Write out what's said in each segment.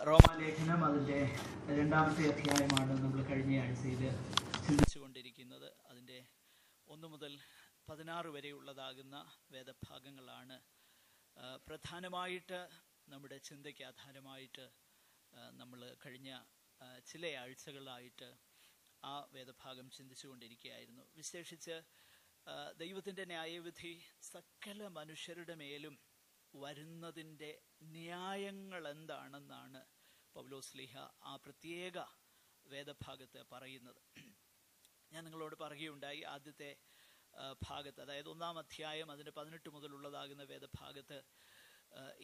റോമാലേഖനം അതിൻ്റെ 2-ാമത്തെ അധ്യായമാണ് നമ്മൾ കഴിഞ്ഞ ആഴ്ചയിൽ ചിന്തിച്ചുകൊണ്ടിരിക്കുന്നത്. അതിൻ്റെ 1 മുതൽ 16 വരെയുള്ളതാകുന്ന വേദഭാഗങ്ങളാണ് പ്രധാനമായിട്ട് നമ്മുടെ ചിന്തയ്ക്ക് ആധാരമായിട്ട് നമ്മൾ കഴിഞ്ഞ ചില ആഴ്ചകളായിട്ട് ആ വേദഭാഗം ചിന്തിച്ചുകൊണ്ടിരിക്കുകയായിരുന്നു. വിശേഷിച്ച് ദൈവത്തിൻ്റെ ന്യായവിധി സകല മനുഷ്യരുടെ മേലും വരുന്നതിൻ്റെ ന്യായങ്ങൾ എന്താണെന്നാണ് പൗലോസ്ലീഹ ആ പ്രത്യേക വേദഭാഗത്ത് പറയുന്നത്. ഞാൻ നിങ്ങളോട് പറയുകയുണ്ടായി, ആദ്യത്തെ ഭാഗത്ത്, അതായത് 1-ാം അധ്യായം അതിൻ്റെ 18 മുതലുള്ളതാകുന്ന വേദഭാഗത്ത്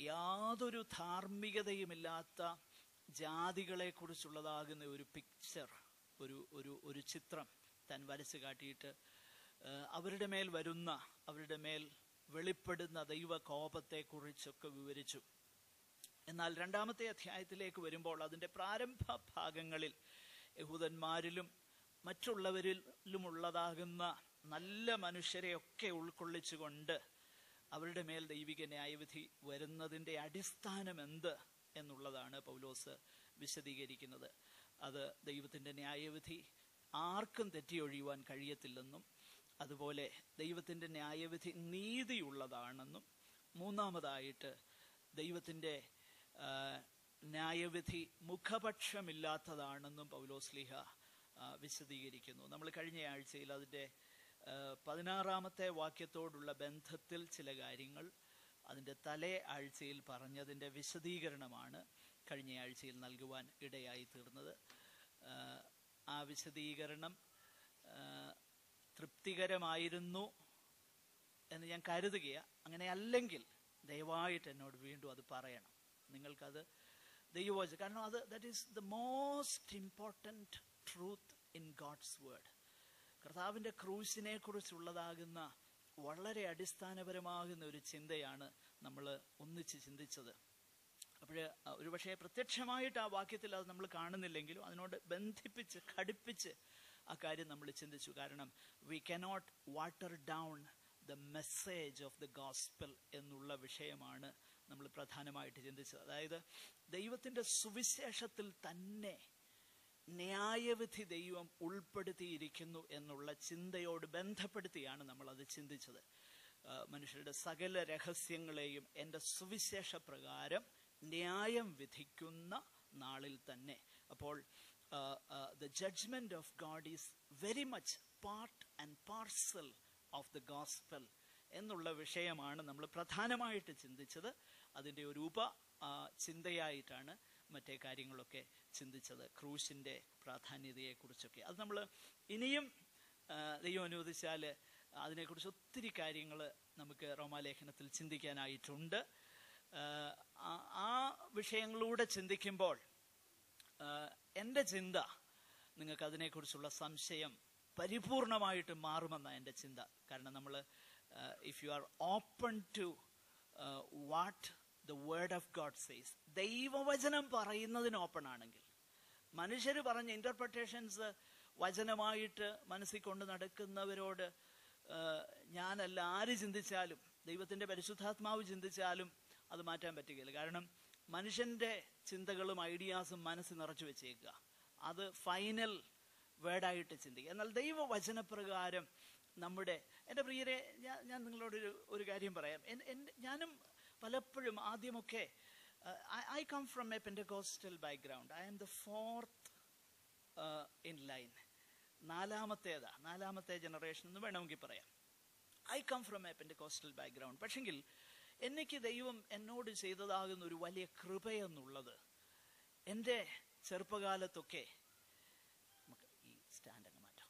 യാതൊരു ധാർമ്മികതയുമില്ലാത്ത ജാതികളെ കുറിച്ചുള്ളതാകുന്ന ഒരു പിക്ചർ, ഒരു ചിത്രം താൻ വരച്ച് കാട്ടിയിട്ട് അവരുടെ മേൽ വരുന്ന, അവരുടെ മേൽ വെളിപ്പെടുന്ന ദൈവകോപത്തെക്കുറിച്ചൊക്കെ വിവരിച്ചു. എന്നാൽ 2-ാമത്തെ അധ്യായത്തിലേക്ക് വരുമ്പോൾ അതിൻ്റെ പ്രാരംഭ ഭാഗങ്ങളിൽ യഹൂദന്മാരിലും മറ്റുള്ളവരിലുമുള്ളതാകുന്ന നല്ല മനുഷ്യരെയൊക്കെ ഉൾക്കൊള്ളിച്ചുകൊണ്ട് അവരുടെ മേൽ ദൈവിക ന്യായവിധി വരുന്നതിൻ്റെ അടിസ്ഥാനം എന്ത് എന്നുള്ളതാണ് പൗലോസ് വിശദീകരിക്കുന്നത്. അത് ദൈവത്തിൻ്റെ ന്യായവിധി ആർക്കും തെറ്റിയൊഴിയുവാൻ കഴിയത്തില്ലെന്നും, അതുപോലെ ദൈവത്തിൻ്റെ ന്യായവിധി നീതിയുള്ളതാണെന്നും, മൂന്നാമതായിട്ട് ദൈവത്തിൻ്റെ ന്യായവിധി മുഖപക്ഷമില്ലാത്തതാണെന്നും പൗലോസ്ലീഹ വിശദീകരിക്കുന്നു. നമ്മൾ കഴിഞ്ഞ ആഴ്ചയിൽ അതിൻ്റെ 16-ാമത്തെ വാക്യത്തോടുള്ള ബന്ധത്തിൽ ചില കാര്യങ്ങൾ അതിൻ്റെ തലേ ആഴ്ചയിൽ പറഞ്ഞതിൻ്റെ വിശദീകരണമാണ് കഴിഞ്ഞ ആഴ്ചയിൽ നൽകുവാൻ ഇടയായി തീർന്നത്. ആ വിശദീകരണം തൃപ്തികരമായിരുന്നു എന്ന് ഞാൻ കരുതുകയാണ്. അങ്ങനെ അല്ലെങ്കിൽ ദയവായിട്ട് എന്നോട് വീണ്ടും അത് പറയണം. നിങ്ങൾക്കത് ദൈവവചനം, കാരണം that is the most important truth in God's word. കർത്താവിൻ്റെ ക്രൂശിനെ കുറിച്ചുള്ളതാകുന്ന വളരെ അടിസ്ഥാനപരമാകുന്ന ഒരു ചിന്തയാണ് നമ്മൾ ഒന്നിച്ച് ചിന്തിച്ചത്. അപ്പോൾ ഒരുപക്ഷെ പ്രത്യക്ഷമായിട്ട് ആ വാക്യത്തിൽ അത് നമ്മൾ കാണുന്നില്ലെങ്കിലും അതിനോട് ബന്ധിപ്പിച്ച് ഘടിപ്പിച്ച് ആ കാര്യം നമ്മൾ ചിന്തിച്ചു. കാരണം we cannot water down the message of the gospel എന്നുള്ള വിഷയമാണ് നമ്മൾ പ്രധാനമായിട്ട് ചിന്തിച്ചത്. അതായത് ദൈവത്തിൻ്റെ സുവിശേഷത്തിൽ തന്നെ ന്യായവിധി ദൈവം ഉൾപ്പെടുത്തിയിരിക്കുന്നു എന്നുള്ള ചിന്തയോട് ബന്ധപ്പെടുത്തിയാണ് നമ്മളത് ചിന്തിച്ചത്. മനുഷ്യരുടെ സകല രഹസ്യങ്ങളെയും എൻ്റെ സുവിശേഷ പ്രകാരം ന്യായം വിധിക്കുന്ന നാളിൽ തന്നെ. അപ്പോൾ the judgment of God is very much part and parcel of the gospel എന്നുള്ള വിഷയമാണ് നമ്മൾ പ്രധാനമായിട്ട് ചിന്തിച്ചത്. അതിൻ്റെ ഒരു ചിന്തയായിട്ടാണ് മറ്റേ കാര്യങ്ങളൊക്കെ ചിന്തിച്ചത്, ക്രൂശിൻ്റെ പ്രാധാന്യതയെക്കുറിച്ചൊക്കെ. അത് നമ്മൾ ഇനിയും ദൈവം അനുവദിച്ചാൽ അതിനെക്കുറിച്ച് ഒത്തിരി കാര്യങ്ങൾ നമുക്ക് റോമാലേഖനത്തിൽ ചിന്തിക്കാനായിട്ടുണ്ട്. ആ വിഷയങ്ങളിലൂടെ ചിന്തിക്കുമ്പോൾ എൻ്റെ ചിന്ത നിങ്ങൾക്ക് അതിനെക്കുറിച്ചുള്ള സംശയം പരിപൂർണമായിട്ട് മാറുമെന്നാണ് എൻ്റെ ചിന്ത. കാരണം നമ്മൾ if you are open to what the word of God says, ദൈവവചനം പറയുന്നതിന് ഓപ്പൺ ആണെങ്കിൽ, മനുഷ്യർ പറഞ്ഞ ഇൻ്റർപ്രിട്ടേഷൻസ് വചനമായിട്ട് മനസ്സിൽ കൊണ്ട് നടക്കുന്നവരോട് ഞാനല്ല ആര് ചിന്തിച്ചാലും, ദൈവത്തിൻ്റെ പരിശുദ്ധാത്മാവ് ചിന്തിച്ചാലും അത് മാറ്റാൻ പറ്റുകയില്ല. കാരണം മനുഷ്യൻ്റെ ചിന്തകളും ഐഡിയാസും മനസ്സിൽ നിറച്ചു വെച്ചേക്കുക, അത് ഫൈനൽ വേർഡായിട്ട് ചിന്തിക്കുക. എന്നാൽ ദൈവവചനപ്രകാരം എൻ്റെ പ്രിയരെ, ഞാൻ നിങ്ങളോട് ഒരു കാര്യം പറയാം. ഞാനും പലപ്പോഴും ആദ്യമൊക്കെ I come from a Pentecostal background. I am the 4th in line, നാലാമത്തെ ജനറേഷൻ എന്ന് വേണമെങ്കിൽ പറയാം. I come from a Pentecostal background. പക്ഷെങ്കിൽ എനിക്ക് ദൈവം എന്നോട് ചെയ്തതാകുന്ന ഒരു വലിയ കൃപയെന്നുള്ളത്, എൻ്റെ ചെറുപ്പകാലത്തൊക്കെ, നമുക്ക് ഈ സ്റ്റാൻഡ് അങ്ങ് മാറ്റാം,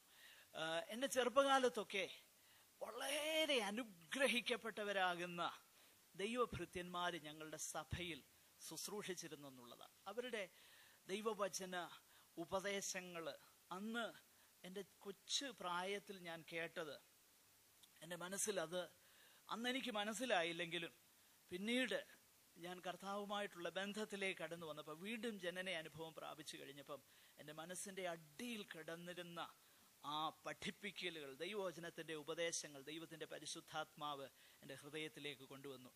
എൻ്റെ ചെറുപ്പകാലത്തൊക്കെ വളരെ അനുഗ്രഹിക്കപ്പെട്ടവരാകുന്ന ദൈവഭൃത്യന്മാർ ഞങ്ങളുടെ സഭയിൽ ശുശ്രൂഷിച്ചിരുന്നു എന്നുള്ളതാണ്. അവരുടെ ദൈവവചന ഉപദേശങ്ങൾ അന്ന് എൻ്റെ കൊച്ചു പ്രായത്തിൽ ഞാൻ കേട്ടത് എൻ്റെ മനസ്സിൽ, അന്ന് എനിക്ക് മനസ്സിലായില്ലെങ്കിലും പിന്നീട് ഞാൻ കർത്താവുമായിട്ടുള്ള ബന്ധത്തിലേക്ക് കടന്നു വന്നപ്പോൾ, വീണ്ടും ജനന അനുഭവം പ്രാപിച്ചു കഴിഞ്ഞപ്പം എൻ്റെ മനസ്സിൻ്റെ അടിയിൽ കിടന്നിരുന്ന ആ പഠിപ്പിക്കലുകൾ, ദൈവവചനത്തിൻ്റെ ഉപദേശങ്ങൾ, ദൈവത്തിൻ്റെ പരിശുദ്ധാത്മാവ് എൻ്റെ ഹൃദയത്തിലേക്ക് കൊണ്ടുവന്നു.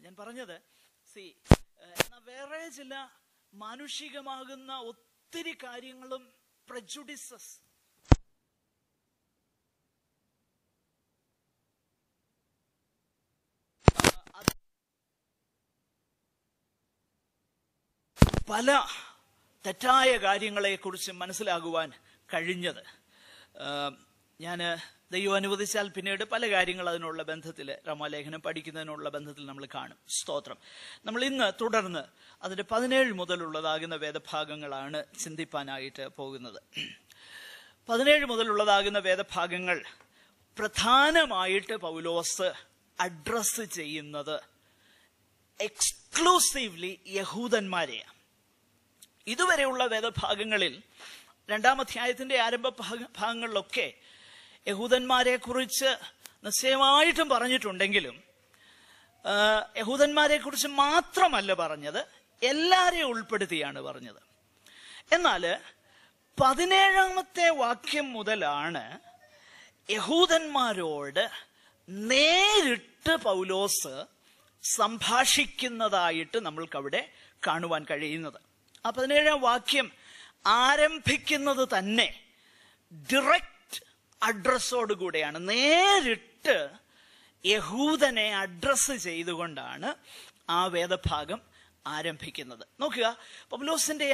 ഞാൻ പറഞ്ഞത്, എന്നാൽ വേറെ ചില മാനുഷികമാകുന്ന ഒത്തിരി കാര്യങ്ങളും പ്രജുഡിസസ്, പല തെറ്റായ കാര്യങ്ങളെക്കുറിച്ച് മനസ്സിലാകുവാൻ കഴിഞ്ഞത്. ഞാൻ ദൈവം അനുവദിച്ചാൽ പിന്നീട് പല കാര്യങ്ങൾ അതിനുള്ള ബന്ധത്തിൽ, റോമാലേഖനം പഠിക്കുന്നതിനുള്ള ബന്ധത്തിൽ നമ്മൾ കാണും. സ്തോത്രം. നമ്മൾ ഇന്ന് തുടർന്ന് അതിൻ്റെ 17 മുതലുള്ളതാകുന്ന വേദഭാഗങ്ങളാണ് ചിന്തിപ്പാനായിട്ട് പോകുന്നത്. 17 മുതലുള്ളതാകുന്ന വേദഭാഗങ്ങൾ പ്രധാനമായിട്ട് പൗലോസ് അഡ്രസ് ചെയ്യുന്നത് എക്സ്ക്ലൂസീവ്ലി യഹൂദന്മാരെയാണ്. ഇതുവരെയുള്ള വേദഭാഗങ്ങളിൽ 2-ാം അധ്യായത്തിന്റെ ആരംഭ ഭാഗങ്ങളിലൊക്കെ യഹൂദന്മാരെ കുറിച്ച് നിശ്ചയമായിട്ടും പറഞ്ഞിട്ടുണ്ടെങ്കിലും യഹൂദന്മാരെ കുറിച്ച് മാത്രമല്ല പറഞ്ഞത്, എല്ലാരെയും ഉൾപ്പെടുത്തിയാണ് പറഞ്ഞത്. എന്നാൽ 17-ാമത്തെ വാക്യം മുതലാണ് യഹൂദന്മാരോട് നേരിട്ട് പൗലോസ് സംഭാഷിക്കുന്നതായിട്ട് നമ്മൾക്കവിടെ കാണുവാൻ കഴിയുന്നത്. ആ 17-ാം വാക്യം ആരംഭിക്കുന്നത് തന്നെ ഡയറക്റ്റ് അഡ്രസ്സോടുകൂടെയാണ്. നേരിട്ട് യഹൂദനെ അഡ്രസ്സ് ചെയ്തുകൊണ്ടാണ് ആ വേദഭാഗം ആരംഭിക്കുന്നത്. നോക്കുക, പൗലോസിന്റെ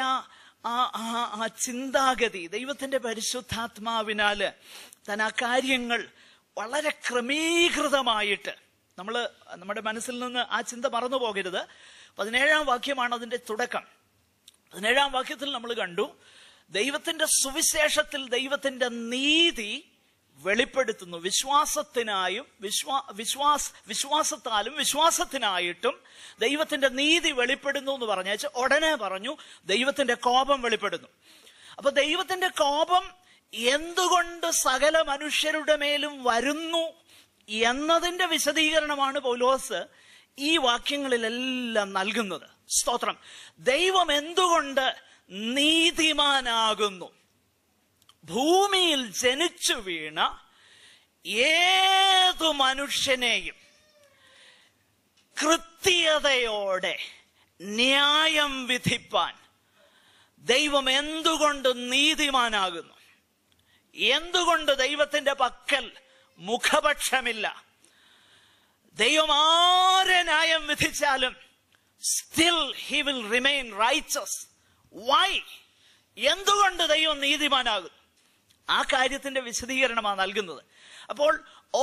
ആ ചിന്താഗതി, ദൈവത്തിന്റെ പരിശുദ്ധാത്മാവിനാൽ താൻ ആ കാര്യങ്ങൾ വളരെ ക്രമീകൃതമായിട്ട്, നമ്മുടെ മനസ്സിൽ നിന്ന് ആ ചിന്ത മറന്നു പോകരുത്. 17-ാം വാക്യമാണ് അതിന്റെ തുടക്കം. 17-ാം വാക്യത്തിൽ നമ്മൾ കണ്ടു, ദൈവത്തിന്റെ സുവിശേഷത്തിൽ ദൈവത്തിന്റെ നീതി വെളിപ്പെടുത്തുന്നു. വിശ്വാസത്തിനായും വിശ്വാസത്താലും വിശ്വാസത്തിനായിട്ടും ദൈവത്തിന്റെ നീതി വെളിപ്പെടുന്നു എന്ന് പറഞ്ഞാൽ ഉടനെ പറഞ്ഞു ദൈവത്തിന്റെ കോപം വെളിപ്പെടുന്നു. അപ്പൊ ദൈവത്തിന്റെ കോപം എന്തുകൊണ്ട് സകല മനുഷ്യരുടെ മേലും വരുന്നു എന്നതിന്റെ വിശദീകരണമാണ് പൗലോസ് ഈ വാക്യങ്ങളിലെല്ലാം നൽകുന്നത്. സ്തോത്രം. ദൈവം എന്തുകൊണ്ട് നീതിമാനാകുന്നു? ഭൂമിയിൽ ജനിച്ചു വീണ ഏതു മനുഷ്യനെയും കൃത്യതയോടെ ന്യായം വിധിപ്പാൻ ദൈവം എന്തുകൊണ്ട് നീതിമാനാകുന്നു? എന്തുകൊണ്ട് ദൈവത്തിന്റെ പക്കൽ മുഖപക്ഷമില്ല? ദൈവം ആരെ ന്യായം വിധിച്ചാലും still he will remain righteous. Why? എന്തുകൊണ്ട് ദൈവം നീതിമാനാകും? ആ കാര്യത്തിന്റെ വിശദീകരണമാണ് നൽകുന്നത്. അപ്പോൾ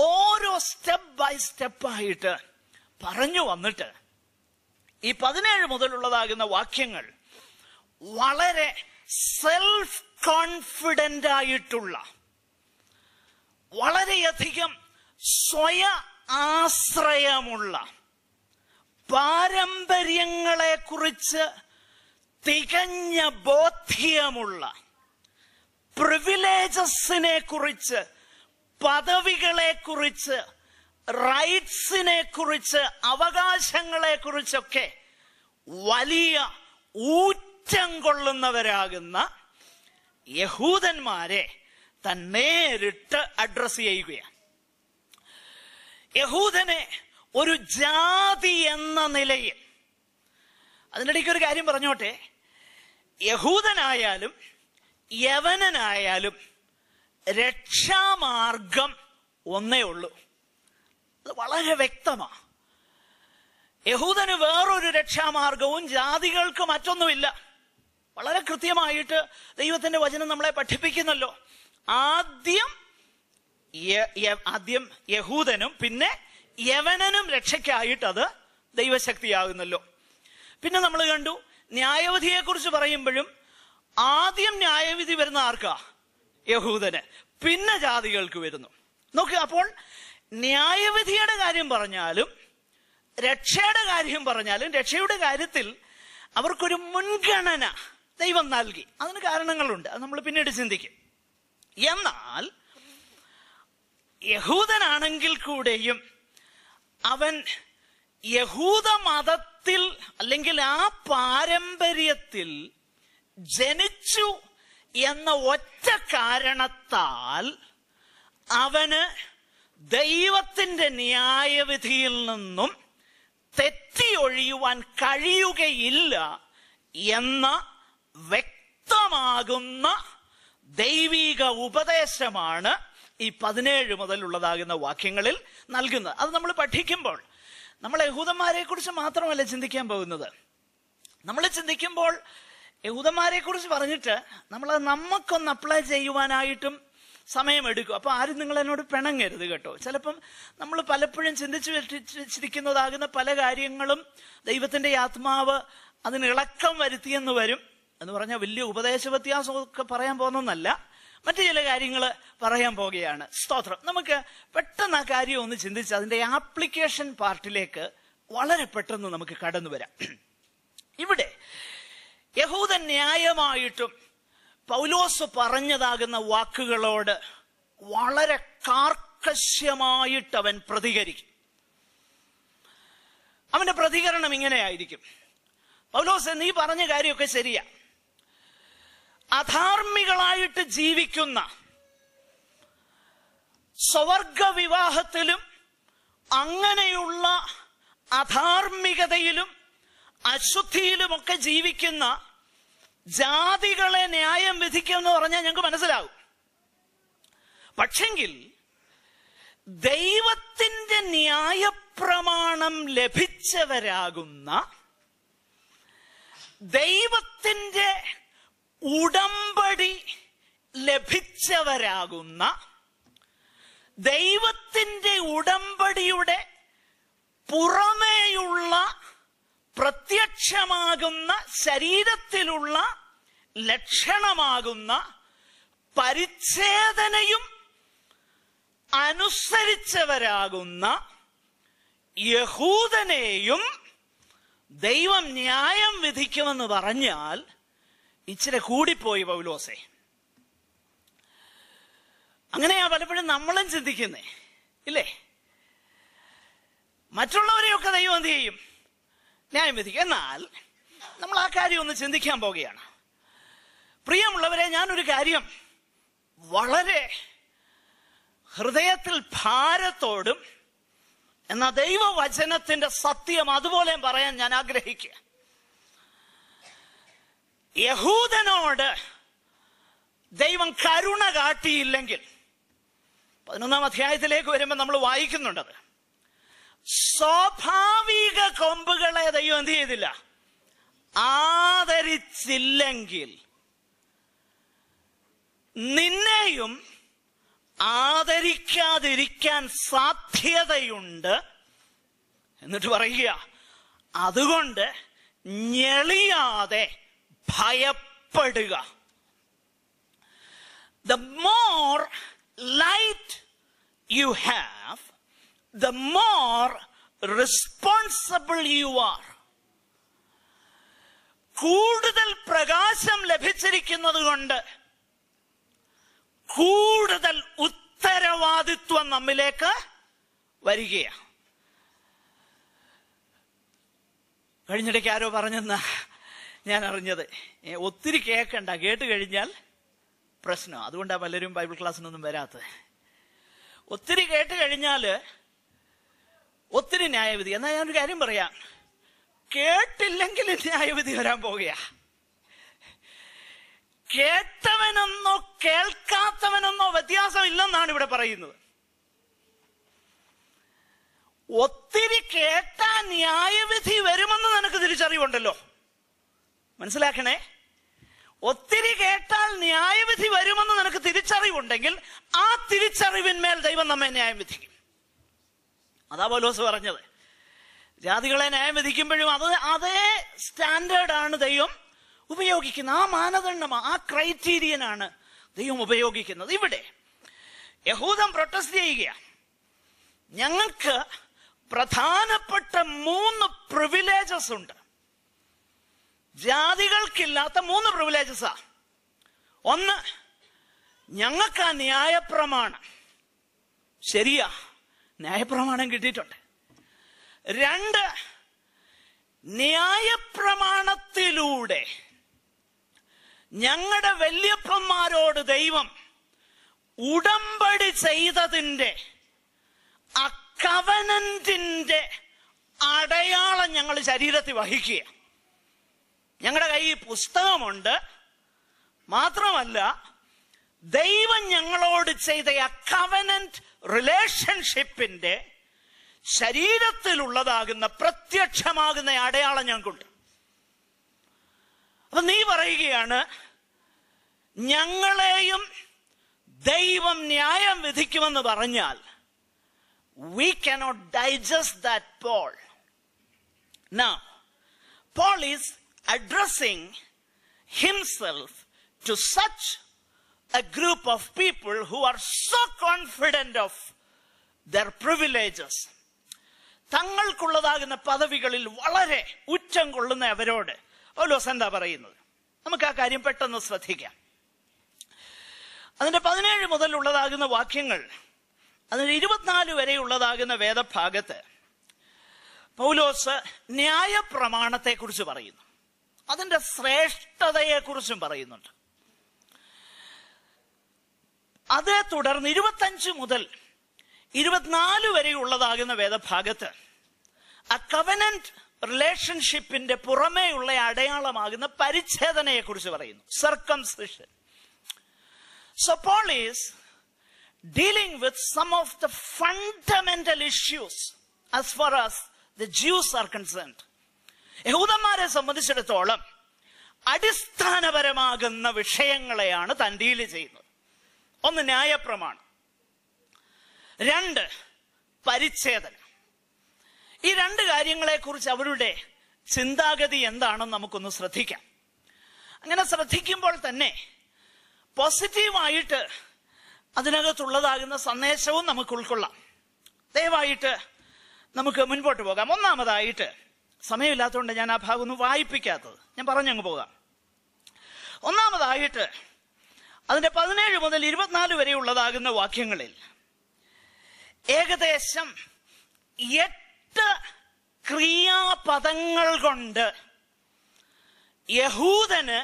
ഓരോ സ്റ്റെപ്പ് ബൈ സ്റ്റെപ്പായിട്ട് പറഞ്ഞു വന്നിട്ട് ഈ 17 മുതലുള്ളതാകുന്ന വാക്യങ്ങൾ വളരെ സെൽഫ് കോൺഫിഡന്റ് ആയിട്ടുള്ള, വളരെയധികം സ്വയ ആശ്രയമുള്ള, പാരമ്പര്യങ്ങളെ കുറിച്ച് തികഞ്ഞ ബോധ്യമുള്ള, പ്രിവിലേജസിനെ കുറിച്ച്, പദവികളെ കുറിച്ച്, റൈറ്റ്സിനെ കുറിച്ച്, അവകാശങ്ങളെ കുറിച്ചൊക്കെ വലിയ ഊറ്റം കൊള്ളുന്നവരാകുന്ന യഹൂദന്മാരെ താൻ നേരിട്ട് അഡ്രസ് ചെയ്യുകയാണ്. യഹൂദനെ ഒരു ജാതി എന്ന നിലയിൽ, അതിനിടയ്ക്ക് ഒരു കാര്യം പറഞ്ഞോട്ടെ, യഹൂദനായാലും യവനനായാലും രക്ഷാമാർഗം ഒന്നേ ഉള്ളൂ. അത് വളരെ വ്യക്തമാണ്. യഹൂദന് വേറൊരു രക്ഷാമാർഗവും ജാതികൾക്ക് മറ്റൊന്നുമില്ല. വളരെ കൃത്യമായിട്ട് ദൈവത്തിന്റെ വചനം നമ്മളെ പഠിപ്പിക്കുന്നല്ലോ. ആദ്യം യഹൂദനും പിന്നെ യവനനും രക്ഷയ്ക്കായിട്ട് അത് ദൈവശക്തിയാകുന്നല്ലോ. പിന്നെ നമ്മൾ കണ്ടു, ന്യായവിധിയെ കുറിച്ച് പറയുമ്പോഴും ആദ്യം ന്യായവിധി വരുന്ന ആർക്കാ? യഹൂദന്, പിന്നെ ജാതികൾക്ക് വരുന്നു. നോക്കുക, അപ്പോൾ ന്യായവിധിയുടെ കാര്യം പറഞ്ഞാലും രക്ഷയുടെ കാര്യം പറഞ്ഞാലും രക്ഷയുടെ കാര്യത്തിൽ അവർക്കൊരു മുൻഗണന ദൈവം നൽകി. അതിന് കാരണങ്ങളുണ്ട്, അത് നമ്മൾ പിന്നീട് ചിന്തിക്കും. എന്നാൽ യഹൂദനാണെങ്കിൽ കൂടെയും അവൻ യഹൂദ മതത്തിൽ അല്ലെങ്കിൽ ആ പാരമ്പര്യത്തിൽ ജനിച്ചു എന്ന ഒറ്റ കാരണത്താൽ അവന് ദൈവത്തിന്റെ ന്യായവിധിയിൽ നിന്നും തെറ്റിയൊഴിയുവാൻ കഴിയുകയില്ല എന്ന വ്യക്തമാകുന്ന ദൈവിക ഉപദേശമാണ് ഈ 17 മുതലുള്ളതാകുന്ന വാക്യങ്ങളിൽ നൽകുന്നത്. അത് നമ്മൾ പഠിക്കുമ്പോൾ നമ്മൾ യഹൂദന്മാരെ കുറിച്ച് മാത്രമല്ല ചിന്തിക്കാൻ പോകുന്നത്. നമ്മൾ ചിന്തിക്കുമ്പോൾ യഹൂദന്മാരെ കുറിച്ച് പറഞ്ഞിട്ട് നമ്മളത് നമുക്കൊന്ന് അപ്ലൈ ചെയ്യുവാനായിട്ടും സമയമെടുക്കും. അപ്പൊ ആരും നിങ്ങൾ എന്നോട് പിണങ്ങരുത് കേട്ടോ. ചിലപ്പം നമ്മൾ പലപ്പോഴും ചിന്തിച്ചു വെച്ചിരിക്കുന്നതാകുന്ന പല കാര്യങ്ങളും ദൈവത്തിന്റെ ആത്മാവ് അതിന് ഇളക്കം വരുത്തിയെന്ന് വരും. എന്ന് പറഞ്ഞാൽ വലിയ ഉപദേശ വ്യത്യാസമൊക്കെ പറയാൻ പോകുന്നതല്ല, മറ്റു ചില കാര്യങ്ങൾ പറയാൻ പോകുകയാണ്. സ്തോത്രം. നമുക്ക് പെട്ടെന്ന് ആ കാര്യം ഒന്ന് ചിന്തിച്ച് അതിന്റെ ആപ്ലിക്കേഷൻ പാർട്ടിലേക്ക് വളരെ പെട്ടെന്ന് നമുക്ക് കടന്നു വരാം. ഇവിടെ യഹൂദ ന്യായമായിട്ടും പൗലോസ് പറഞ്ഞതാകുന്ന വാക്കുകളോട് വളരെ കാർക്കശ്യമായിട്ട് അവൻ പ്രതികരിക്കും. അവന്റെ പ്രതികരണം ഇങ്ങനെയായിരിക്കും: പൗലോസ്, നീ പറഞ്ഞ കാര്യമൊക്കെ ശരിയാ. അധാർമികളായിട്ട് ജീവിക്കുന്ന, സ്വവർഗ വിവാഹത്തിലും അങ്ങനെയുള്ള അധാർമികതയിലും അശുദ്ധിയിലുമൊക്കെ ജീവിക്കുന്ന ജാതികളെ ന്യായം വിധിക്കുമെന്ന് പറഞ്ഞാൽ ഞങ്ങൾക്ക് മനസ്സിലാവും. പക്ഷെങ്കിൽ ദൈവത്തിന്റെ ന്യായപ്രമാണം ലഭിച്ചവരാകുന്ന, ദൈവത്തിന്റെ ഉടമ്പടി ലഭിച്ചവരാകുന്ന, ദൈവത്തിന്റെ ഉടമ്പടിയുടെ പുറമേയുള്ള പ്രത്യക്ഷമാകുന്ന ശരീരത്തിലുള്ള ലക്ഷണമാകുന്ന പരിച്ഛേദനയും അനുസരിച്ചവരാകുന്ന യഹൂദനെയും ദൈവം ന്യായം വിധിക്കുമെന്ന് പറഞ്ഞാൽ ഇച്ചിരി കൂടിപ്പോയി പൗലോസേ. അങ്ങനെയാ പലപ്പോഴും നമ്മളും ചിന്തിക്കുന്നേ, ഇല്ലേ? മറ്റുള്ളവരെയൊക്കെ ദൈവം എന്ത് ചെയ്യും? ന്യായം വിധിക്കും. എന്നാൽ നമ്മൾ ആ കാര്യം ഒന്ന് ചിന്തിക്കാൻ പോകുകയാണ്. പ്രിയമുള്ളവരെ, ഞാനൊരു കാര്യം വളരെ ഹൃദയത്തിൽ ഭാരത്തോടും എന്നാൽ ദൈവവചനത്തിന്റെ സത്യം അതുപോലെ പറയാൻ ഞാൻ ആഗ്രഹിക്കുക. യഹൂദനോട് ദൈവം കരുണ കാട്ടിയില്ലെങ്കിൽ 11-ാം അധ്യായത്തിലേക്ക് വരുമ്പോൾ നമ്മൾ വായിക്കുന്നുണ്ടത്. സ്വാഭാവിക കൊമ്പുകളെ ദൈവം എന്ത് ചെയ്തില്ല? ആദരിച്ചില്ലെങ്കിൽ നിന്നെയും ആദരിക്കാതിരിക്കാൻ സാധ്യതയുണ്ട്. എന്നിട്ട് പറയുക, അതുകൊണ്ട് ഞെളിയാതെ ഭയപ്പെടുക. The more light you have, the more responsible you are. കൂടുതൽ പ്രകാശം ലഭിച്ചിരിക്കുന്നത് കൊണ്ട് കൂടുതൽ ഉത്തരവാദിത്വം നമ്മിലേക്ക് വരികയാണ്. കഴിഞ്ഞിടയ്ക്ക് ആരോ പറഞ്ഞെന്നാ ഞാൻ അറിഞ്ഞത്. ഒത്തിരി കേൾക്കണ്ട, കേട്ട് കഴിഞ്ഞാൽ പ്രശ്നം. അതുകൊണ്ടാണ് പലരും ബൈബിൾ ക്ലാസ്സിനൊന്നും വരാത്തത്. ഒത്തിരി കേട്ട് കഴിഞ്ഞാൽ ഒത്തിരി ന്യായവിധി. എന്നാൽ ഞാനൊരു കാര്യം പറയാം, കേട്ടില്ലെങ്കിൽ ന്യായവിധി വരാൻ പോകുക. കേട്ടവനെന്നോ കേൾക്കാത്തവനെന്നോ വ്യത്യാസം ഇല്ലെന്നാണ് ഇവിടെ പറയുന്നത്. ഒത്തിരി കേട്ടാൽ ന്യായവിധി വരുമെന്ന് നിനക്ക് തിരിച്ചറിവുണ്ടല്ലോ. മനസ്സിലാക്കണേ, ഒത്തിരി കേട്ടാൽ ന്യായവിധി വരുമെന്ന് നിനക്ക് തിരിച്ചറിവുണ്ടെങ്കിൽ ആ തിരിച്ചറിവിന്മേൽ ദൈവം നമ്മെ ന്യായം വിധിക്കും. അതാ പൗലോസ് പറഞ്ഞത്. ജാതികളെ ന്യായം വിധിക്കുമ്പോഴും അതേ സ്റ്റാൻഡേർഡാണ് ദൈവം ഉപയോഗിക്കുന്നത്. ആ മാനദണ്ഡമാണ്, ആ ക്രൈറ്റീരിയനാണ് ദൈവം ഉപയോഗിക്കുന്നത്. ഇവിടെ യഹൂദൻ പ്രൊട്ടസ്റ്റ് ചെയ്യുക. ഞങ്ങൾക്ക് പ്രധാനപ്പെട്ട 3 പ്രിവിലേജസ് ഉണ്ട്. ജാതികൾക്കില്ലാത്ത 3 പ്രിവിലേജസാ. ഒന്ന്, ഞങ്ങൾക്ക് ആ ന്യായപ്രമാണം. ശരിയാ, ന്യായപ്രമാണം കിട്ടിയിട്ടുണ്ട്. 2, ന്യായപ്രമാണത്തിലൂടെ ഞങ്ങളുടെ വല്യപ്പന്മാരോട് ദൈവം ഉടമ്പടി ചെയ്തതിന്റെ ആ കവനന്റിന്റെ അടയാളം ഞങ്ങൾ ശരീരത്തിൽ വഹിക്കുക. ഞങ്ങളുടെ കയ്യിൽ പുസ്തകമുണ്ട്, മാത്രമല്ല ദൈവം ഞങ്ങളോട് ചെയ്ത ആ കവനന്റ് റിലേഷൻഷിപ്പിന്റെ ശരീരത്തിലുള്ളതാകുന്ന പ്രത്യക്ഷമാകുന്ന അടയാളം ഞങ്ങൾക്കുണ്ട്. അപ്പൊ നീ പറയുകയാണ് ഞങ്ങളെയും ദൈവം ന്യായം വിധിക്കുമെന്ന് പറഞ്ഞാൽ we cannot digest that, Paul. Now, Paul is addressing himself to such a group of people who are so confident of their privileges. തങ്ങൾക്കുള്ളതാകുന്ന പദവികളിൽ വളരെ ഉച്ചം കൊള്ളുന്ന അവരോട് പൗലോസ് എന്താ പറയുന്നത്? നമുക്ക് ആ കാര്യം പെട്ടെന്ന് ശ്രദ്ധിക്കാം. അതിന്റെ 17 മുതലുള്ളതാകുന്ന വാക്യങ്ങൾ, അതിന് 24 വരെയുള്ളതാകുന്ന വേദഭാഗത്ത് പൗലോസ് ന്യായപ്രമാണത്തെ കുറിച്ച് പറയുന്നു, അതിന്റെ ശ്രേഷ്ഠതയെക്കുറിച്ചും പറയുന്നുണ്ട്. അതേ തുടർന്ന് 25 മുതൽ 24 വരെയുള്ളതാകുന്ന വേദഭാഗത്ത് ആ കവനന്റ് റിലേഷൻഷിപ്പിന്റെ പുറമേയുള്ള അടയാളമാകുന്ന പരിച്ഛേദനയെ കുറിച്ച് പറയുന്നു, circumcision. So Paul is dealing with some of the fundamental issues as far as the Jews are concerned. യഹൂദന്മാരെ സംബന്ധിച്ചിടത്തോളം അടിസ്ഥാനപരമാകുന്ന വിഷയങ്ങളെയാണ് താൻ ഡീൽ ചെയ്യുന്നത്. ഒന്ന് ന്യായപ്രമാണം, 2 പരിച്ഛേദന. ഈ 2 കാര്യങ്ങളെക്കുറിച്ച് അവരുടെ ചിന്താഗതി എന്താണെന്ന് നമുക്കൊന്ന് ശ്രദ്ധിക്കാം. അങ്ങനെ ശ്രദ്ധിക്കുമ്പോൾ തന്നെ പോസിറ്റീവായിട്ട് അതിനകത്തുള്ളതാകുന്ന സന്ദേശവും നമുക്ക് ഉൾക്കൊള്ളാം. ദയവായിട്ട് നമുക്ക് മുൻപോട്ട് പോകാം. ഒന്നാമതായിട്ട്, സമയമില്ലാത്തതുകൊണ്ട് ഞാൻ ആ ഭാഗം ഒന്നും വായിപ്പിക്കാത്തത്, ഞാൻ പറഞ്ഞങ്ങ് പോകാം. ഒന്നാമതായിട്ട് അതിന്റെ 17 മുതൽ 24 വരെയുള്ളതാകുന്ന വാക്യങ്ങളിൽ ഏകദേശം 8 ക്രിയാപദങ്ങൾ കൊണ്ട് യഹൂദന്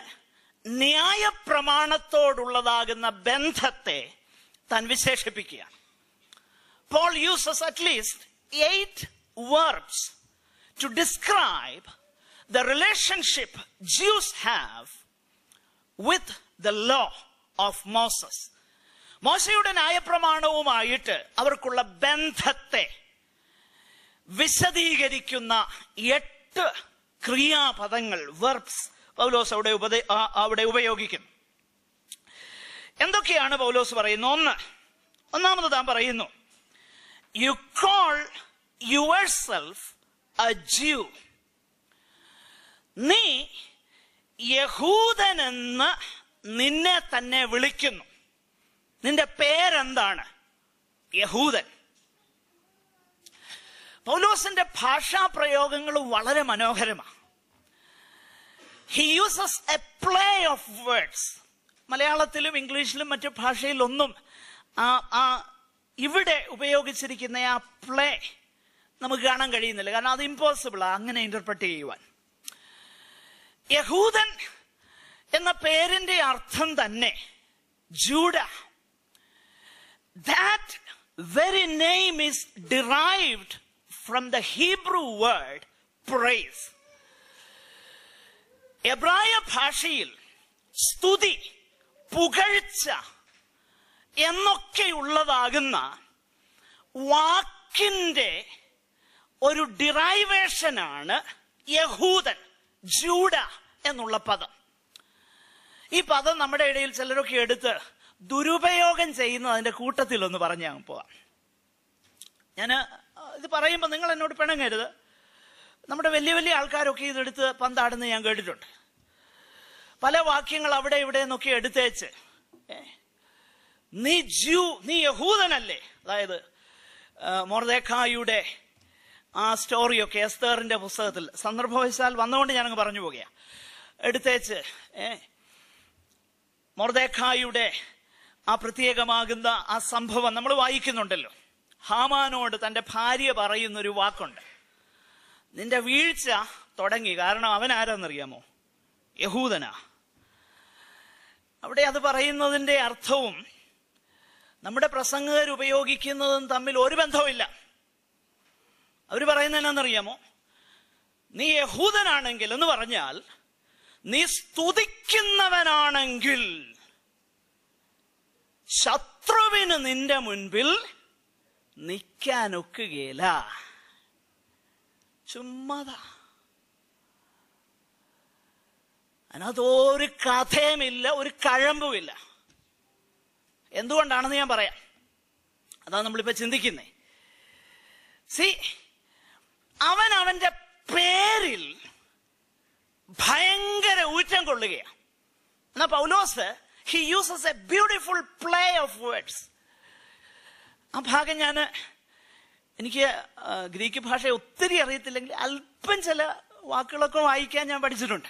ന്യായപ്രമാണത്തോടുള്ളതാകുന്ന ബന്ധത്തെ താൻ വിശേഷിപ്പിക്കുകയാണ്. Paul uses at least 8 verbs to describe the relationship Jews have with the law of Moses. മോശയുടെ ന്യായപ്രമാണവുമായിട്ട് അവർക്കുള്ള ബന്ധത്തെ വിശദീകരിക്കുന്ന 8 ക്രിയാപദങ്ങൾ, വെർബ്സ് പൗലോസ് അവിടെ ഉപയോഗിക്കുന്നു. എന്തൊക്കെയാണ് പൗലോസ് പറയുന്നത്? ഒന്നാമത് താൻ പറയുന്നു, you call yourself A Jew. നീ യഹൂദനെന്ന് നിന്നെ തന്നെ വിളിക്കുന്നു. നിന്റെ പേരെന്താണ്? യഹൂദൻ. പൗലോസിന്റെ ഭാഷാ പ്രയോഗങ്ങൾ വളരെ മനോഹരമാണ്. He uses a play of words. മലയാളത്തിലും ഇംഗ്ലീഷിലും മറ്റു ഭാഷയിലൊന്നും ഇവിടെ ഉപയോഗിച്ചിരിക്കുന്ന ആ പ്ലേ നമുക്ക് കാണാൻ കഴിയുന്നില്ല. കാരണം അത് ഇമ്പോസിബിളാ അങ്ങനെ ഇന്റർപ്രറ്റ് ചെയ്യുവാൻ. യഹൂദൻ എന്ന പേരിന്റെ അർത്ഥം തന്നെ ജൂഡ. That very name is derived from the Hebrew word praise. എബ്രായ ഭാഷയിൽ സ്തുതി, പുകഴ്ച എന്നൊക്കെയുള്ളതാകുന്ന വാക്കിന്റെ ഒരു ഡിറൈവേഷനാണ് യഹൂദൻ, ജൂഡ എന്നുള്ള പദം. ഈ പദം നമ്മുടെ ഇടയിൽ ചിലരൊക്കെ എടുത്ത് ദുരുപയോഗം ചെയ്യുന്ന അതിന്റെ കൂട്ടത്തിലൊന്ന് പറഞ്ഞ് ഞാൻ പോവാം. ഞാൻ ഇത് പറയുമ്പോൾ നിങ്ങൾ എന്നോട് പിണങ്ങരുത്. നമ്മുടെ വലിയ വലിയ ആൾക്കാരൊക്കെ ഇതെടുത്ത് പന്താടുന്ന ഞാൻ കേട്ടിട്ടുണ്ട്. പല വാക്യങ്ങൾ അവിടെ ഇവിടെ നിന്നൊക്കെ എടുത്തേച്ച് നീ യഹൂദനല്ലേ, അതായത് മൊർദെഖായിയുടെ ആ സ്റ്റോറിയൊക്കെ എസ്തേറിന്റെ പുസ്തകത്തിൽ സന്ദർഭവശാൽ വന്നുകൊണ്ട് ഞാനങ്ങ് പറഞ്ഞു പോകുക, എടുത്തേച്ച് മൊർദെഖായിയുടെ ആ പ്രത്യേകമാകുന്ന ആ സംഭവം നമ്മൾ വായിക്കുന്നുണ്ടല്ലോ. ഹാമാനോട് തന്റെ ഭാര്യ പറയുന്നൊരു വാക്കുണ്ട്, നിന്റെ വീഴ്ച തുടങ്ങി. കാരണം അവൻ ആരാന്നറിയാമോ? യഹൂദനാ. അവിടെ അത് പറയുന്നതിന്റെ അർത്ഥവും നമ്മുടെ പ്രസംഗകർ ഉപയോഗിക്കുന്നതും തമ്മിൽ ഒരു ബന്ധവുമില്ല. അവർ പറയുന്നത് എന്നാന്നറിയാമോ? നീ യഹൂദനാണെങ്കിൽ എന്ന് പറഞ്ഞാൽ നീ സ്തുതിക്കുന്നവനാണെങ്കിൽ ശത്രുവിന് നിന്റെ മുൻപിൽ നിൽക്കാനൊക്കുകയില്ല. ചുമ്മാതാ. അതിനകത്തൊരു കഥയുമില്ല, ഒരു കഴമ്പുമില്ല. എന്തുകൊണ്ടാണെന്ന് ഞാൻ പറയാം. അതാണ് നമ്മളിപ്പോ ചിന്തിക്കുന്നേ. അവൻ അവന്റെ പേരിൽ ഭയങ്കര ഊറ്റം കൊള്ളുകയാണ്. എന്നാ പൗലോസ് he uses a beautiful play of words. ആ ഭാഗം എനിക്ക് ഗ്രീക്ക് ഭാഷ ഒത്തിരി അറിയത്തില്ലെങ്കിൽ അല്പം ചില വാക്കുകളൊക്കെ വായിക്കാൻ ഞാൻ പഠിച്ചിട്ടുണ്ട്.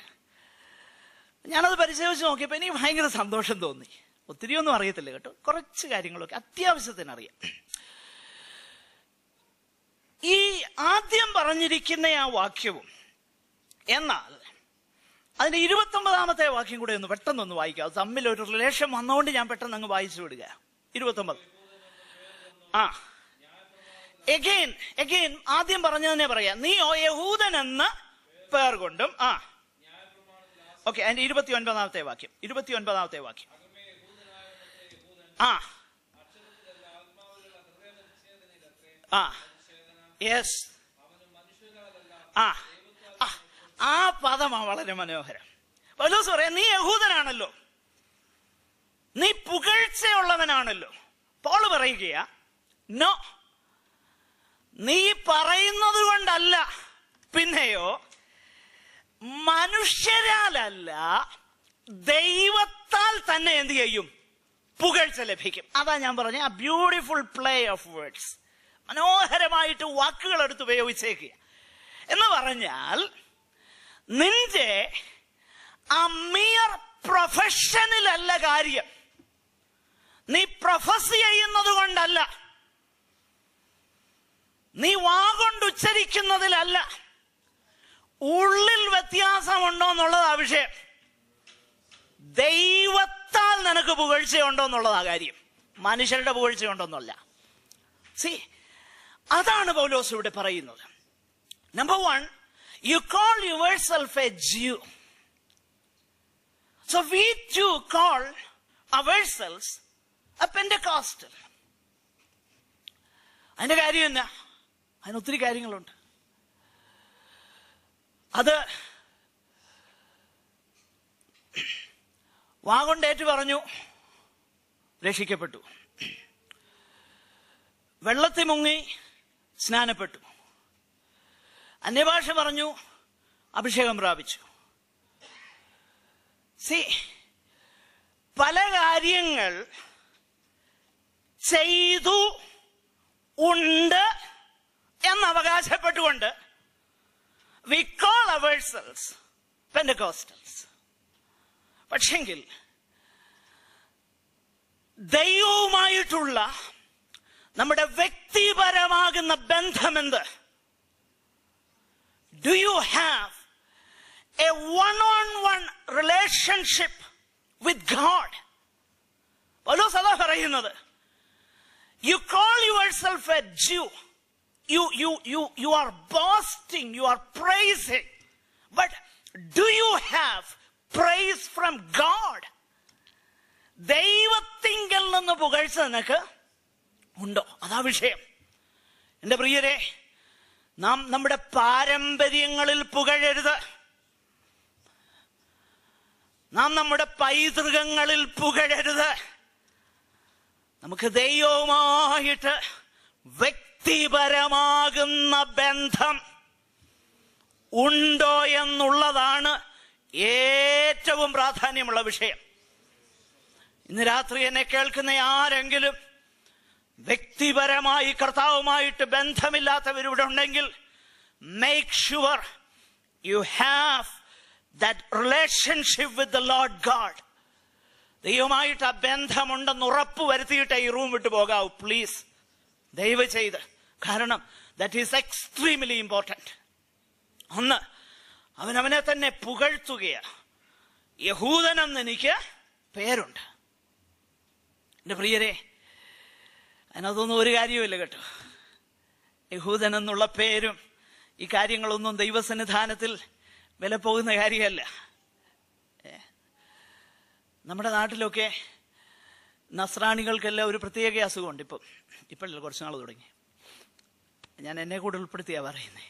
ഞാനത് പരിശോധിച്ച് നോക്കിയപ്പോൾ എനിക്ക് ഭയങ്കര സന്തോഷം തോന്നി. ഒത്തിരി ഒന്നും അറിയത്തില്ല കേട്ടോ, കുറച്ച് കാര്യങ്ങളൊക്കെ അത്യാവശ്യത്തിന് അറിയാം. ഈ ആദ്യം പറഞ്ഞിരിക്കുന്ന ആ വാക്യവും എന്നാൽ അതിന്റെ 29 വാക്യം കൂടെ ഒന്ന് പെട്ടെന്നൊന്ന് വായിക്കാം. അത് തമ്മിൽ ഒരു റിലേഷൻ വന്നുകൊണ്ട് ഞാൻ പെട്ടെന്ന് അങ്ങ് വായിച്ചു വിടുക. 29. എഗെയിൻ ആദ്യം പറഞ്ഞതന്നെ പറയാം. നീ യഹൂദൻ എന്ന പേർ കൊണ്ടും. ഓക്കെ, അതിന്റെ 29 വാക്യം. 29 വാക്യം. യെസ്. ആ പദമാണ് വളരെ മനോഹരം. പൗലോസ് പറയാം, നീ യഹൂദനാണല്ലോ, നീ പുകഴ്ചയുള്ളവനാണല്ലോ. പോൾ പറയുകയാ, നോ, നീ പറയുന്നത് കൊണ്ടല്ല, പിന്നെയോ മനുഷ്യരാലല്ല ദൈവത്താൽ തന്നെ എന്ത് ചെയ്യും? പുകഴ്ച ലഭിക്കും. അതാ ഞാൻ പറഞ്ഞ ആ ബ്യൂട്ടിഫുൾ പ്ലേ ഓഫ് വേർഡ്സ്. മനോഹരമായിട്ട് വാക്കുകൾ എടുത്ത് ഉപയോഗിച്ചേക്കുക എന്ന് പറഞ്ഞാൽ, നിന്റെ ആ മിയർ പ്രൊഫഷനിലല്ല കാര്യം, നീ പ്രൊഫസ് ചെയ്യുന്നത് കൊണ്ടല്ല, നീ വാഗൊണ്ട് ഉച്ചരിക്കുന്നതിലല്ല, ഉള്ളിൽ വ്യത്യാസമുണ്ടോ എന്നുള്ളതാ വിഷയം. ദൈവത്താൽ നിനക്ക് പുകഴ്ചയുണ്ടോ എന്നുള്ളതാ കാര്യം, മനുഷ്യരുടെ പുകഴ്ചയുണ്ടോന്നല്ല. അതാണ് പൗലോസ് ഇവിടെ പറയുന്നത്. Number 1, you call yourself a Jew. So we too call ourselves a Pentecostal. അതിന്റെ കാര്യം എന്നാ? അതിനൊത്തിരി കാര്യങ്ങളുണ്ട്. അത് വാഗൊണ്ടേറ്റ് പറഞ്ഞു, രക്ഷിക്കപ്പെട്ടു. വെള്ളത്തിൽ മുങ്ങി സ്നാനപ്പെട്ടു. അന്യഭാഷ പറഞ്ഞു, അഭിഷേകം പ്രാപിച്ചു. പല കാര്യങ്ങൾ ചെയ്തു ഉണ്ട് എന്ന് അവകാശപ്പെട്ടുകൊണ്ട് we call ourselves Pentecostals. പക്ഷെങ്കിൽ ദൈവവുമായിട്ടുള്ള നമ്മുടെ വ്യക്തിപരമാകുന്ന ബന്ധമെന്ത്? Do you have a one-on-one relationship with God? പൗലോസ് അതാ പറയുന്നത്. You call yourself a Jew. You are boasting, you are praising. But do you have praise from God? ദൈവത്തിങ്കൽ നിന്ന് പുകഴ്ച നിനക്ക് ഉണ്ടോ? അതാ വിഷയം. എന്റെ പ്രിയരെ, നാം നമ്മുടെ പാരമ്പര്യങ്ങളിൽ പുകഴരുത്, നാം നമ്മുടെ പൈതൃകങ്ങളിൽ പുകഴരുത്. നമുക്ക് ദൈവവുമായിട്ട് വ്യക്തിപരമാകുന്ന ബന്ധം ഉണ്ടോ എന്നുള്ളതാണ് ഏറ്റവും പ്രാധാന്യമുള്ള വിഷയം. ഇന്ന് രാത്രി എന്നെ കേൾക്കുന്ന ആരെങ്കിലും വ്യക്തിപരമായി കർത്താവുമായിട്ട് ബന്ധമില്ലാത്തവരിവിടെ ഉണ്ടെങ്കിൽ, make sure you have that relationship with the Lord God. ദൈവമായിട്ട് ആ ബന്ധമുണ്ടെന്ന് ഉറപ്പ് വരുത്തിയിട്ട് ഈ റൂം വിട്ടു പോകാവൂ, പ്ലീസ്, ദയവ് ചെയ്ത്. കാരണം ദാറ്റ് ഈസ് എക്സ്ട്രീംലി ഇമ്പോർട്ടന്റ്. ഒന്ന്, അവനവനെ തന്നെ പുകഴ്ത്തുകയാണ്. യഹൂദനെന്ന് എനിക്ക് പേരുണ്ട്. എന്റെ പ്രിയരെ, അതിനകത്തൊന്നും ഒരു കാര്യവുമില്ല കേട്ടോ. യഹൂദൻ എന്നുള്ള പേരും ഈ കാര്യങ്ങളൊന്നും ദൈവസന്നിധാനത്തിൽ വില പോകുന്ന കാര്യമല്ല. നമ്മുടെ നാട്ടിലൊക്കെ നസ്രാണികൾക്കെല്ലാം ഒരു പ്രത്യേക അസുഖമുണ്ട്. ഇപ്പോഴല്ല, കുറച്ച് നാൾ തുടങ്ങി. ഞാൻ എന്നെ കൂടെ ഉൾപ്പെടുത്തിയാ പറയുന്നത്.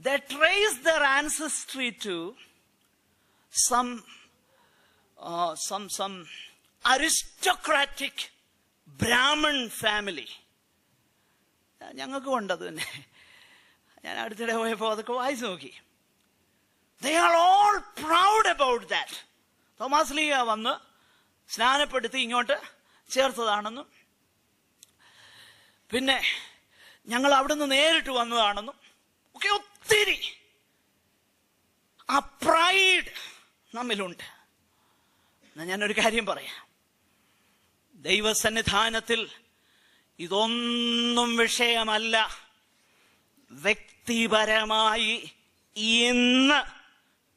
They trace their ancestry to some aristocratic Brahmin family. ഞങ്ങൾക്കും ഉണ്ട് അത് തന്നെ. ഞാൻ അടുത്തിടെ പോയപ്പോൾ അതൊക്കെ വായിച്ചു നോക്കി. They are all proud about that. Thomas ലീഗ വന്ന് സ്നാനപ്പെടുത്തി ഇങ്ങോട്ട് ചേർത്തതാണെന്നും, പിന്നെ ഞങ്ങൾ അവിടുന്ന് നേരിട്ട് വന്നതാണെന്നും ഒക്കെ ഒത്തിരി ആ പ്രൈഡ് നമ്മിലുണ്ട്. എന്നാ ഞാനൊരു കാര്യം പറയാം. ദൈവസന്നിധാനത്തിൽ ഇതൊന്നും വിഷയമല്ല. വ്യക്തിപരമായി ഇന്ന്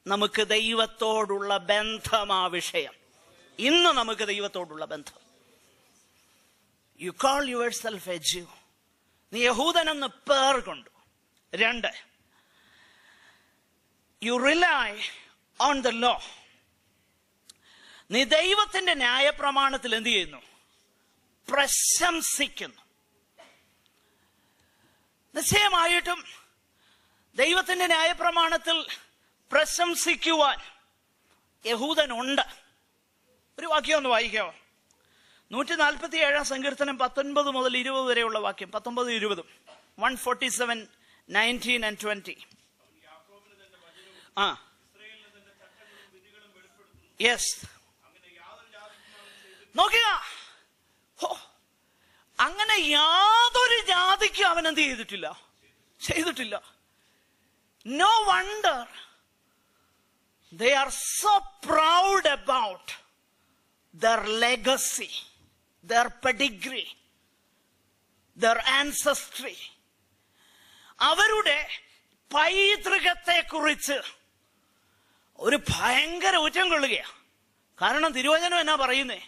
നമുക്ക് ദൈവത്തോടുള്ള ബന്ധമാ വിഷയം. ഇന്ന് നമുക്ക് ദൈവത്തോടുള്ള ബന്ധം. You call yourself a Jew. നീ യഹൂദനെന്ന് പേർ കൊണ്ടു. 2, you rely on the law. നീ ദൈവത്തിന്റെ ന്യായപ്രമാണത്തിൽ എന്ത് ചെയ്യുന്നു? പ്രശംസിക്കുന്നു. നിശ്ചയമായിട്ടും ദൈവത്തിന്റെ ന്യായപ്രമാണത്തിൽ പ്രശംസിക്കുവാൻ യഹൂദനുണ്ട്. ഒരു വാക്യം ഒന്ന് വായിക്കാമോ? 147 സങ്കീർത്തനം 19 മുതൽ 20 വരെയുള്ള വാക്യം. 19, 20. 147, 19 and 20. യെസ്, നോക്കുക. അങ്ങനെ യാതൊരു ജാതിക്കും അവൻ എന്ത് ചെയ്തിട്ടില്ല. No wonder they are so proud about their legacy, their pedigree, their ancestry. അവരുടെ പൈതൃകത്തെ കുറിച്ച് ഒരു ഭയങ്കര ഊറ്റം കൊള്ളുകയാണ്. കാരണം തിരുവചനം എന്നാ പറയുന്നേ?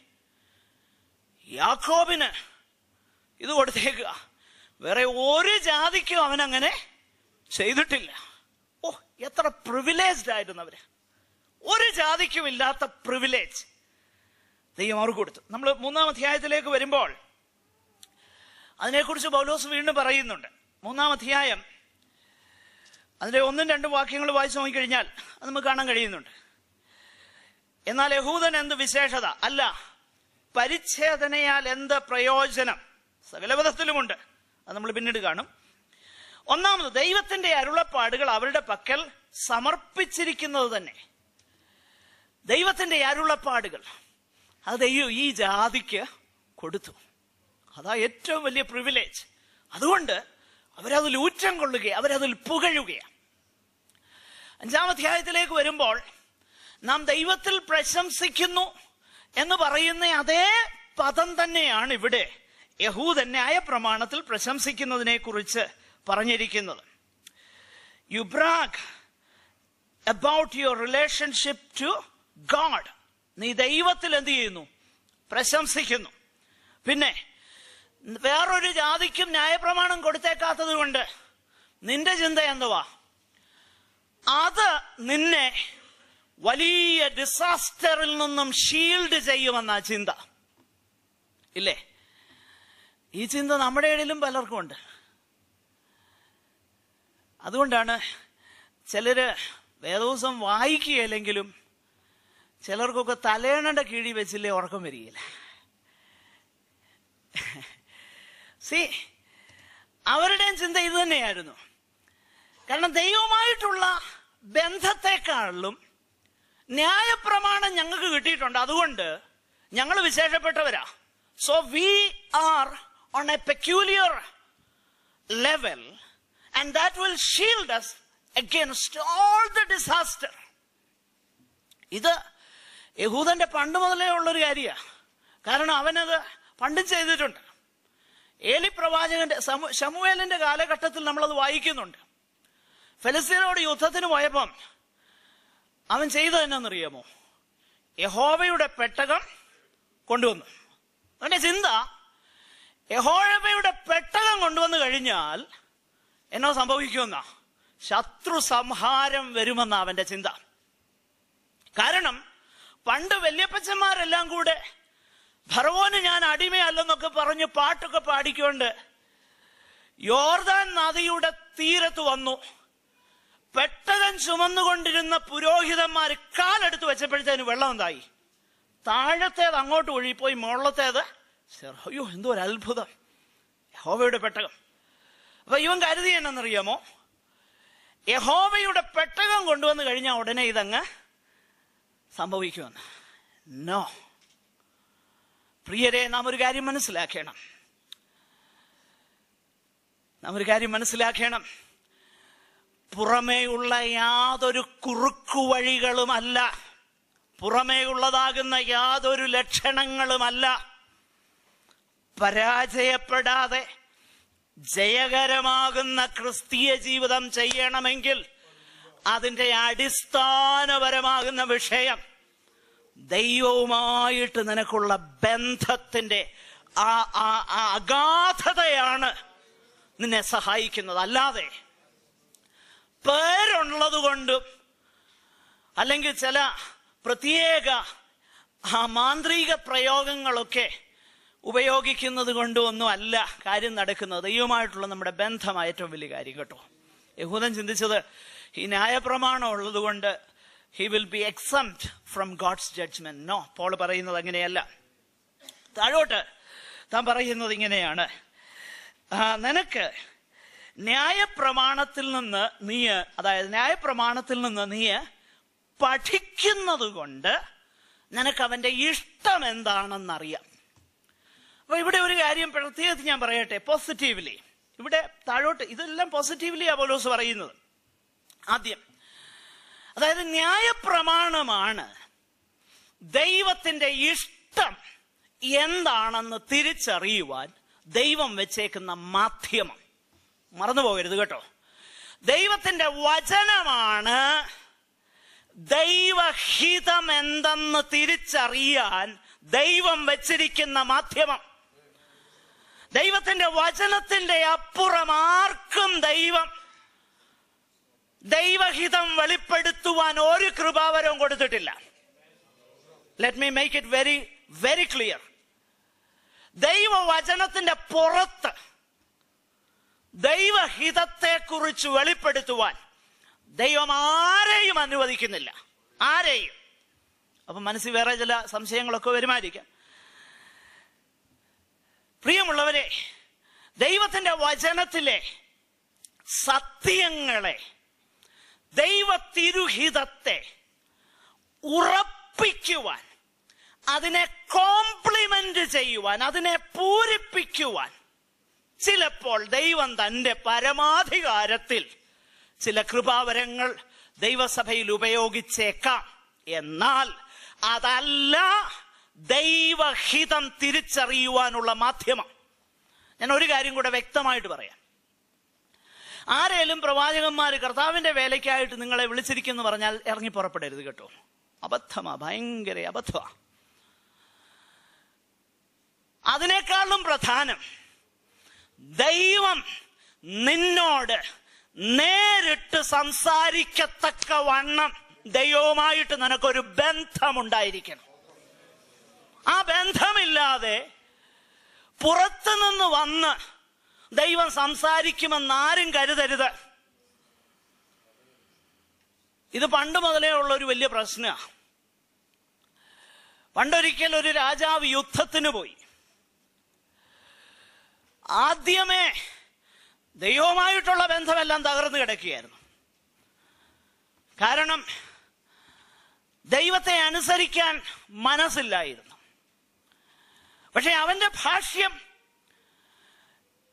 യാക്കോബിന് ഇത് കൊടുത്തേക്കുക, വേറെ ഒരു ജാതിക്കും അവനങ്ങനെ ചെയ്തിട്ടില്ല. ഓ, എത്ര പ്രിവിലേജ്ഡ് ആയിരുന്നു അവര്. ഒരു ജാതിക്കും ഇല്ലാത്ത പ്രിവിലേജ് ദൈവം അവർക്ക് കൊടുത്തു. നമ്മൾ 3-ാം അധ്യായത്തിലേക്ക് വരുമ്പോൾ അതിനെക്കുറിച്ച് പൗലോസ് വീണ്ടും പറയുന്നുണ്ട്. 3-ാം അധ്യായം അതിന്റെ 1-2 വാക്യങ്ങൾ വായിച്ചു നോക്കിക്കഴിഞ്ഞാൽ അത് നമുക്ക് കാണാൻ കഴിയുന്നുണ്ട്. എന്നാൽ യഹൂദൻ എന്ത് വിശേഷത? അല്ല, പരിച്ഛേദനയാൽ എന്ത് പ്രയോജനം? സകലവിധത്തിലുമുണ്ട്. അത് നമ്മൾ പിന്നീട് കാണും. ഒന്നാമത്, ദൈവത്തിന്റെ അരുളപ്പാടുകൾ അവരുടെ പക്കൽ സമർപ്പിച്ചിരിക്കുന്നത് തന്നെ. ദൈവത്തിന്റെ അരുളപ്പാടുകൾ അത് ദൈവം ഈ ജാതിക്ക് കൊടുത്തു. അതാ ഏറ്റവും വലിയ പ്രിവിലേജ്. അതുകൊണ്ട് അവരതിൽ ഊറ്റം കൊള്ളുകയാണ്, അവരതിൽ പുകഴുകയാണ്. 5-ാം അധ്യായത്തിലേക്ക് വരുമ്പോൾ നാം ദൈവത്തിൽ പ്രശംസിക്കുന്നു എന്ന് പറയുന്ന അതേ പദം തന്നെയാണ് ഇവിടെ യഹൂദൻ ന്യായപ്രമാണത്തിൽ പ്രശംസിക്കുന്നതിനെ കുറിച്ച് പറഞ്ഞിരിക്കുന്നത്. You brag about your relationship to God. നീ ദൈവത്തിൽ എന്ത് ചെയ്യുന്നു? പ്രശംസിക്കുന്നു. പിന്നെ വേറൊരു ജാതിക്കും ന്യായപ്രമാണം കൊടുത്തേക്കാത്തത് കൊണ്ട് നിന്റെ ചിന്ത എന്തുവാ? അത് നിന്നെ വലിയ ഡിസാസ്റ്ററിൽ നിന്നും ഷീൽഡ് ചെയ്യുമെന്ന ചിന്ത ഇല്ലേ? ഈ ചിന്ത നമ്മുടെ ഇടയിലും പലർക്കും ഉണ്ട്. അതുകൊണ്ടാണ് ചിലര് വേദോസം വായിക്കുകയില്ലെങ്കിലും ചിലർക്കൊക്കെ തലേണയുടെ കീഴിൽ വെച്ചില്ലേ ഉറക്കം വരികയില്ല. അവരുടെയും ചിന്ത ഇത് തന്നെയായിരുന്നു. കാരണം ദൈവമായിട്ടുള്ള ബന്ധത്തെക്കാളും ന്യായപ്രമാണം ഞങ്ങൾക്ക് കിട്ടിയിട്ടുണ്ട്, അതുകൊണ്ട് ഞങ്ങൾ വിശേഷപ്പെട്ടവരാ. So we are on a peculiar level and that will shield us against all the disaster. ഇത് യഹൂദന്റെ പണ്ട് മുതലേ ഉള്ളൊരു കാര്യമാണ്. കാരണം അവനത് പണ്ടും ചെയ്തിട്ടുണ്ട്. ഏലി പ്രവാചകന്റെ ശമൂവേലിന്റെ കാലഘട്ടത്തിൽ നമ്മളത് വായിക്കുന്നുണ്ട്. ഫെലിസ്ത്യരോട് യുദ്ധത്തിന് പോയപ്പം അവൻ ചെയ്തത് എന്നാന്നറിയാമോ? യഹോവയുടെ പെട്ടകം കൊണ്ടുവന്നു. അവന്റെ ചിന്ത, യഹോവയുടെ പെട്ടകം കൊണ്ടുവന്നു കഴിഞ്ഞാൽ എന്നോ സംഭവിക്കുമെന്നാ? ശത്രു സംഹാരം വരുമെന്ന അവന്റെ ചിന്ത. കാരണം പണ്ട് വല്യപ്പച്ചന്മാരെല്ലാം കൂടെ ഫറവോന് ഞാൻ അടിമയല്ലെന്നൊക്കെ പറഞ്ഞ് പാട്ടൊക്കെ പാടിക്കൊണ്ട് യോർദാൻ നദിയുടെ തീരത്ത് വന്നു. പെട്ടകം ചുമന്നുകൊണ്ടിരുന്ന പുരോഹിതന്മാർ കാലെടുത്ത് വെച്ചപ്പോഴത്തേന് വെള്ളം എന്തായി? താഴത്തേത് അങ്ങോട്ട് ഒഴുകിപ്പോയി, മുകളിലത്തേത് അയ്യോ എന്തോ ഒരു അത്ഭുതം, യഹോവയുടെ പെട്ടകം. അപ്പൊ ഇവൻ കരുതി എന്നറിയാമോ, യഹോവയുടെ പെട്ടകം കൊണ്ടുവന്ന് കഴിഞ്ഞാൽ ഉടനെ ഇതങ്ങ് സംഭവിക്കുമെന്ന്. നോ പ്രിയരെ, നാം ഒരു കാര്യം മനസ്സിലാക്കണം. പുറമേയുള്ള യാതൊരു കുറുക്കു വഴികളുമല്ല, പുറമേയുള്ളതാകുന്ന യാതൊരു ലക്ഷണങ്ങളുമല്ല പരാജയപ്പെടാതെ ജയകരമാകുന്ന ക്രിസ്തീയ ജീവിതം ചെയ്യണമെങ്കിൽ അതിൻ്റെ അടിസ്ഥാനപരമാകുന്ന വിഷയം ദൈവവുമായിട്ട് നിനക്കുള്ള ബന്ധത്തിന്റെ അഗാധതയാണ് നിന്നെ സഹായിക്കുന്നത്. അല്ലാതെ പേരുള്ളത് കൊണ്ടും അല്ലെങ്കിൽ ചില പ്രത്യേക മാന്ത്രിക പ്രയോഗങ്ങളൊക്കെ ഉപയോഗിക്കുന്നത് കൊണ്ടും ഒന്നും അല്ല കാര്യം നടക്കുന്നത്. ദൈവമായിട്ടുള്ള നമ്മുടെ ബന്ധമായ ഏറ്റവും വലിയ കാര്യം കേട്ടോ. യഹൂദൻ ചിന്തിച്ചത് ഈ ന്യായപ്രമാണം ഉള്ളത് കൊണ്ട് he will be exempt from God's judgment. No, Paul പറയുന്നത് അങ്ങനെയല്ല. താഴോട്ട് താൻ പറയുന്നത് ഇങ്ങനെയാണ്, നിനക്ക് ന്യായപ്രമാണത്തിൽ നിന്ന് നീ പഠിക്കുന്നത് കൊണ്ട് നിനക്ക് അവന്റെ ഇഷ്ടം എന്താണെന്നറിയാം. അപ്പൊ ഇവിടെ ഒരു കാര്യം പ്രത്യേകിച്ച് ഞാൻ പറയട്ടെ, പോസിറ്റീവ്ലി. ഇവിടെ താഴോട്ട് ഇതെല്ലാം പോസിറ്റീവ്ലി പൗലോസ് പറയുന്നത്. ആദ്യം അതായത് ന്യായപ്രമാണമാണ് ദൈവത്തിന്റെ ഇഷ്ടം എന്താണെന്ന് തിരിച്ചറിയുവാൻ ദൈവം വെച്ചേക്കുന്ന മാധ്യമം. മറന്നു പോകരുത് കേട്ടോ. ദൈവത്തിന്റെ വചനമാണ് ദൈവഹിതം എന്തെന്ന് തിരിച്ചറിയാൻ ദൈവം വെച്ചിരിക്കുന്ന മാധ്യമം. ദൈവത്തിന്റെ വചനത്തിന്റെ അപ്പുറം ആർക്കും ദൈവഹിതം വെളിപ്പെടുത്തുവാൻ ഒരു കൃപാവരവും കൊടുത്തിട്ടില്ല. Let me make it very very clear. ദൈവവചനത്തിന്റെ പുറത്ത് ദൈവഹിതത്തെ കുറിച്ച് വെളിപ്പെടുത്തുവാൻ ദൈവം ആരെയും അനുവദിക്കുന്നില്ല, ആരെയും. അപ്പൊ മനസ്സിൽ വേറെ ചില സംശയങ്ങളൊക്കെ വരുമായിരിക്കാം. പ്രിയമുള്ളവരെ, ദൈവത്തിന്റെ വചനത്തിലെ സത്യങ്ങളെ, ദൈവതിരുഹിതത്തെ ഉറപ്പിക്കുവാൻ, അതിനെ കോംപ്ലിമെന്റ് ചെയ്യുവാൻ, അതിനെ പൂരിപ്പിക്കുവാൻ ചിലപ്പോൾ ദൈവം തന്റെ പരമാധികാരത്തിൽ ചില കൃപാവരങ്ങൾ ദൈവസഭയിൽ ഉപയോഗിച്ചേക്കാം. എന്നാൽ അതല്ല ദൈവഹിതം തിരിച്ചറിയുവാനുള്ള മാധ്യമം. ഞാൻ ഒരു കാര്യം കൂടെ വ്യക്തമായിട്ട് പറയാം. ആരേലും പ്രവാചകന്മാര് കർത്താവിന്റെ വേലയ്ക്കായിട്ട് നിങ്ങളെ വിളിച്ചിരിക്കുന്നു പറഞ്ഞാൽ ഇറങ്ങി പുറപ്പെടരുത് കേട്ടോ. അബദ്ധമാ, ഭയങ്കര അബദ്ധമാ. അതിനേക്കാളും പ്രധാനം, ദൈവം നിന്നോട് നേരിട്ട് സംസാരിക്കത്തക്ക വണ്ണം ദൈവവുമായിട്ട് നിനക്കൊരു ബന്ധമുണ്ടായിരിക്കണം. ആ ബന്ധമില്ലാതെ പുറത്തുനിന്ന് വന്ന് ദൈവം സംസാരിക്കുമെന്ന് ആരും കരുതരുത്. ഇത് പണ്ട് മുതലേ ഉള്ള ഒരു വലിയ പ്രശ്നമാണ്. പണ്ടൊരിക്കൽ ഒരു രാജാവ് യുദ്ധത്തിന് പോയി. ആദ്യമേ ദൈവവുമായിട്ടുള്ള ബന്ധമെല്ലാം തകർന്നു കിടക്കുകയായിരുന്നു. കാരണം ദൈവത്തെ അനുസരിക്കാൻ മനസ്സില്ലായിരുന്നു. പക്ഷെ അവന്റെ ഭാഷ്യം,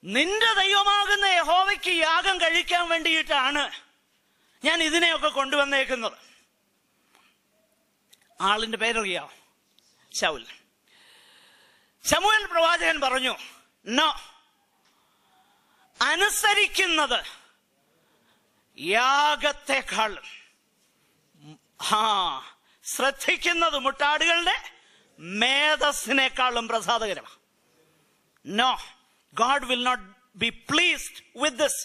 നിന്റെ ദൈവമാകുന്ന യഹോവയ്ക്ക് യാഗം കഴിക്കാൻ വേണ്ടിയിട്ടാണ് ഞാൻ ഇതിനെയൊക്കെ കൊണ്ടുവന്നേക്കുന്നത്. ആളിന്റെ പേരറിയാം, ശൗൽ. ശമൂവേൽ പ്രവാചകൻ പറഞ്ഞു, നോ, അനുസരിക്കുന്നത് യാഗത്തെക്കാളും ശ്രദ്ധിക്കുന്നത് മുട്ടാടുകളുടെ മേധസ്സിനേക്കാളും പ്രസാദകരമാണ്. No, God will not be pleased with this.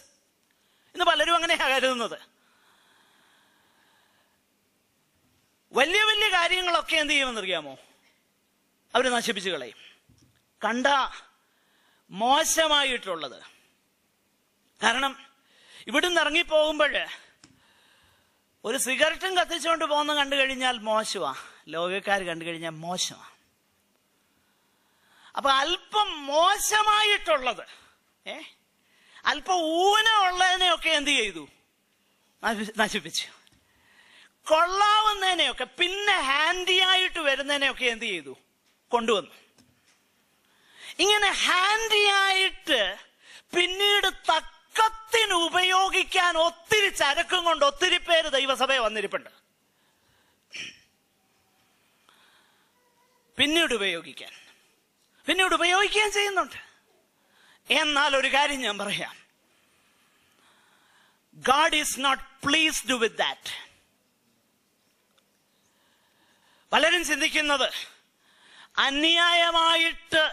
ഇന്ന് പലരും അങ്ങനെയാണ് കരുതുന്നത്. വലിയ വലിയ കാര്യങ്ങളൊക്കെ എന്ത് ചെയ്യുമെന്നറിയാമോ? അവർ നശിപ്പിച്ചു കളയും. കണ്ട മോശമായിട്ടുള്ളത്. കാരണം ഇവിടുന്ന് ഇറങ്ങിപ്പോകുമ്പോൾ ഒരു സിഗരറ്റും കത്തിച്ചുകൊണ്ട് പോകുന്ന കണ്ടു കഴിഞ്ഞാൽ മോശമാ, ലോകക്കാർ കണ്ടു കഴിഞ്ഞാൽ മോശമാ. അപ്പൊ അല്പം മോശമായിട്ടുള്ളത്, അല്പം ഊനമുള്ളതിനെയൊക്കെ എന്ത് ചെയ്തു? നശിപ്പിച്ചു. കൊള്ളാവുന്നതിനെയൊക്കെ, പിന്നെ ഹാൻഡിയായിട്ട് വരുന്നതിനെയൊക്കെ എന്ത് ചെയ്തു? കൊണ്ടുവന്നു. ഇങ്ങനെ ഹാൻഡിയായിട്ട് പിന്നീട് തക്കത്തിന് ഉപയോഗിക്കാൻ ഒത്തിരി ചരക്കും കൊണ്ട് ഒത്തിരി പേര് ദൈവസഭയെ വന്നിരിപ്പുണ്ട്. പിന്നീട് ഉപയോഗിക്കുകയും ചെയ്യുന്നുണ്ട്. എന്നാൽ ഒരു കാര്യം ഞാൻ പറയാം, God is not pleased with that. പലരും ചിന്തിക്കുന്നത് അന്യായമായിട്ട്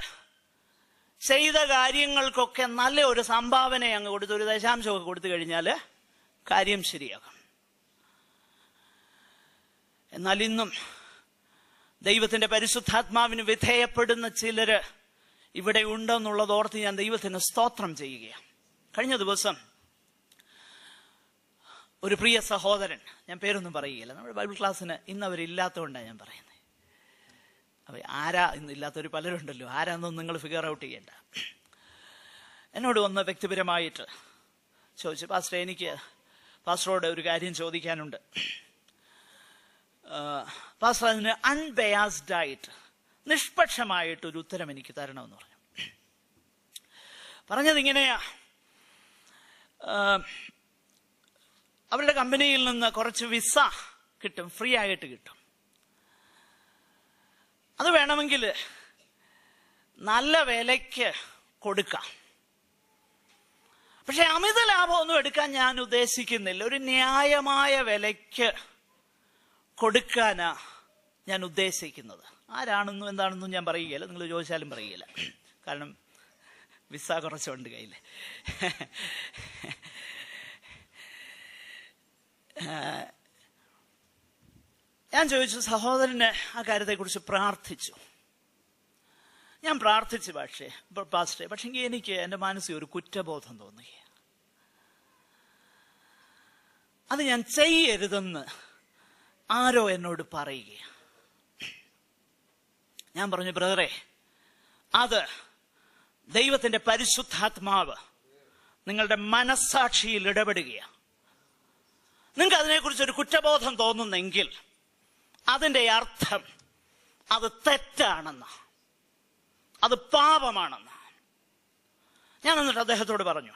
ചെയ്ത കാര്യങ്ങൾക്കൊക്കെ നല്ല ഒരു സംഭാവന അങ്ങ് കൊടുത്ത്, ഒരു ദശാംശമൊക്കെ കൊടുത്തു കഴിഞ്ഞാൽ കാര്യം ശരിയാകും. എന്നാൽ ഇന്നും ദൈവത്തിന്റെ പരിശുദ്ധാത്മാവിന് വിധേയപ്പെടുന്ന ചിലര് ഇവിടെ ഉണ്ടെന്നുള്ളത് ഓർത്ത് ഞാൻ ദൈവത്തിന് സ്തോത്രം ചെയ്യുകയാണ്. കഴിഞ്ഞ ദിവസം ഒരു പ്രിയ സഹോദരൻ, ഞാൻ പേരൊന്നും പറയുകയില്ല, നമ്മുടെ ബൈബിൾ ക്ലാസ്സിന് ഇന്ന് അവരില്ലാത്തതുകൊണ്ടാണ് ഞാൻ പറയുന്നത്. അപ്പൊ ആരാ ഇന്നില്ലാത്തൊരു പലരുണ്ടല്ലോ, ആരാന്നൊന്നും നിങ്ങൾ ഫിഗർ ഔട്ട് ചെയ്യണ്ട. എന്നോട് വന്ന് വ്യക്തിപരമായിട്ട് ചോദിച്ചു, പാസ്റ്റർ എനിക്ക് പാസ്റ്ററോട് ഒരു കാര്യം ചോദിക്കാനുണ്ട്. പാസ്റ്റർ അതിന് അൺബയാസ്ഡ് ആയിട്ട്, നിഷ്പക്ഷമായിട്ടൊരു ഉത്തരം എനിക്ക് തരണമെന്ന് പറഞ്ഞു. പറഞ്ഞതിങ്ങനെയാ, അവരുടെ കമ്പനിയിൽ നിന്ന് കുറച്ച് വിസ കിട്ടും, ഫ്രീ ആയിട്ട് കിട്ടും. അത് വേണമെങ്കിൽ നല്ല വിലയ്ക്ക് കൊടുക്കാം. പക്ഷെ അമിത ലാഭമൊന്നും എടുക്കാൻ ഞാൻ ഉദ്ദേശിക്കുന്നില്ല. ഒരു ന്യായമായ വിലയ്ക്ക് കൊടുക്കാനാ ഞാൻ ഉദ്ദേശിക്കുന്നത്. ആരാണെന്നും എന്താണെന്നും ഞാൻ പറയുകയില്ല, നിങ്ങൾ ചോദിച്ചാലും പറയുകയില്ല. കാരണം വിസ കുറച്ചുണ്ട് കയ്യിൽ. ഞാൻ ചോദിച്ചു, സഹോദരന് ആ കാര്യത്തെക്കുറിച്ച് പ്രാർത്ഥിച്ചു. ഞാൻ പ്രാർത്ഥിച്ചു പാസ്റ്ററെ, പക്ഷെങ്കിൽ എനിക്ക് എൻ്റെ മനസ്സിൽ ഒരു കുറ്റബോധം തോന്നുക. അത് ഞാൻ ചെയ്യരുതെന്ന് ആരോ എന്നോട് പറയുക. ഞാൻ പറഞ്ഞു, ബ്രദറെ, അത് ദൈവത്തിന്റെ പരിശുദ്ധാത്മാവ് നിങ്ങളുടെ മനസ്സാക്ഷിയിൽ ഇടപെടുകയാണ്. നിങ്ങൾക്ക് അതിനെക്കുറിച്ചൊരു കുറ്റബോധം തോന്നുന്നെങ്കിൽ അതിൻ്റെ അർത്ഥം അത് തെറ്റാണെന്ന്, അത് പാപമാണെന്ന്. ഞാൻ എന്നിട്ട് അദ്ദേഹത്തോട് പറഞ്ഞു,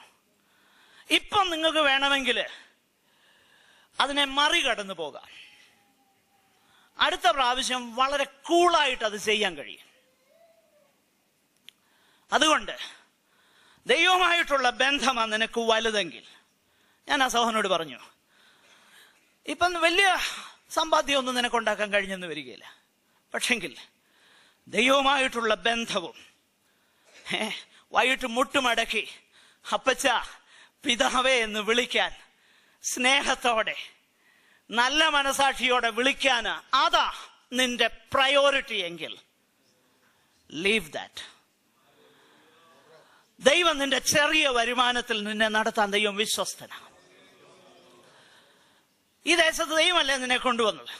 ഇപ്പം നിങ്ങൾക്ക് വേണമെങ്കിൽ അതിനെ മറികടന്നു പോകാം. അടുത്ത പ്രാവശ്യം വളരെ കൂളായിട്ട് അത് ചെയ്യാൻ കഴിയും. അതുകൊണ്ട് ദൈവമായിട്ടുള്ള ബന്ധമാണ് നിനക്ക് വലുതെങ്കിൽ, ഞാൻ ആ സഹോദരനോട് പറഞ്ഞു, ഇപ്പം വലിയ സമ്പാദ്യമൊന്നും നിനക്കുണ്ടാക്കാൻ കഴിഞ്ഞെന്ന് വരികയില്ല. പക്ഷെങ്കിൽ ദൈവവുമായിട്ടുള്ള ബന്ധവും വൈകിട്ട് മുട്ടുമടക്കി അപ്പച്ച, പിതാവേ എന്ന് വിളിക്കാൻ, സ്നേഹത്തോടെ നല്ല മനസാക്ഷിയോടെ വിളിക്കാൻ, അതാ നിന്റെ പ്രയോറിറ്റി എങ്കിൽ ലീവ് ദാറ്റ്. ദൈവം നിന്റെ ചെറിയ വരുമാനത്തിൽ നിന്നെ നടത്താൻ ദൈവം വിശ്വസ്തനാണ്. ഈ ദേശത്ത് ദൈവമല്ലേ നിന്നെ കൊണ്ടുവന്നത്.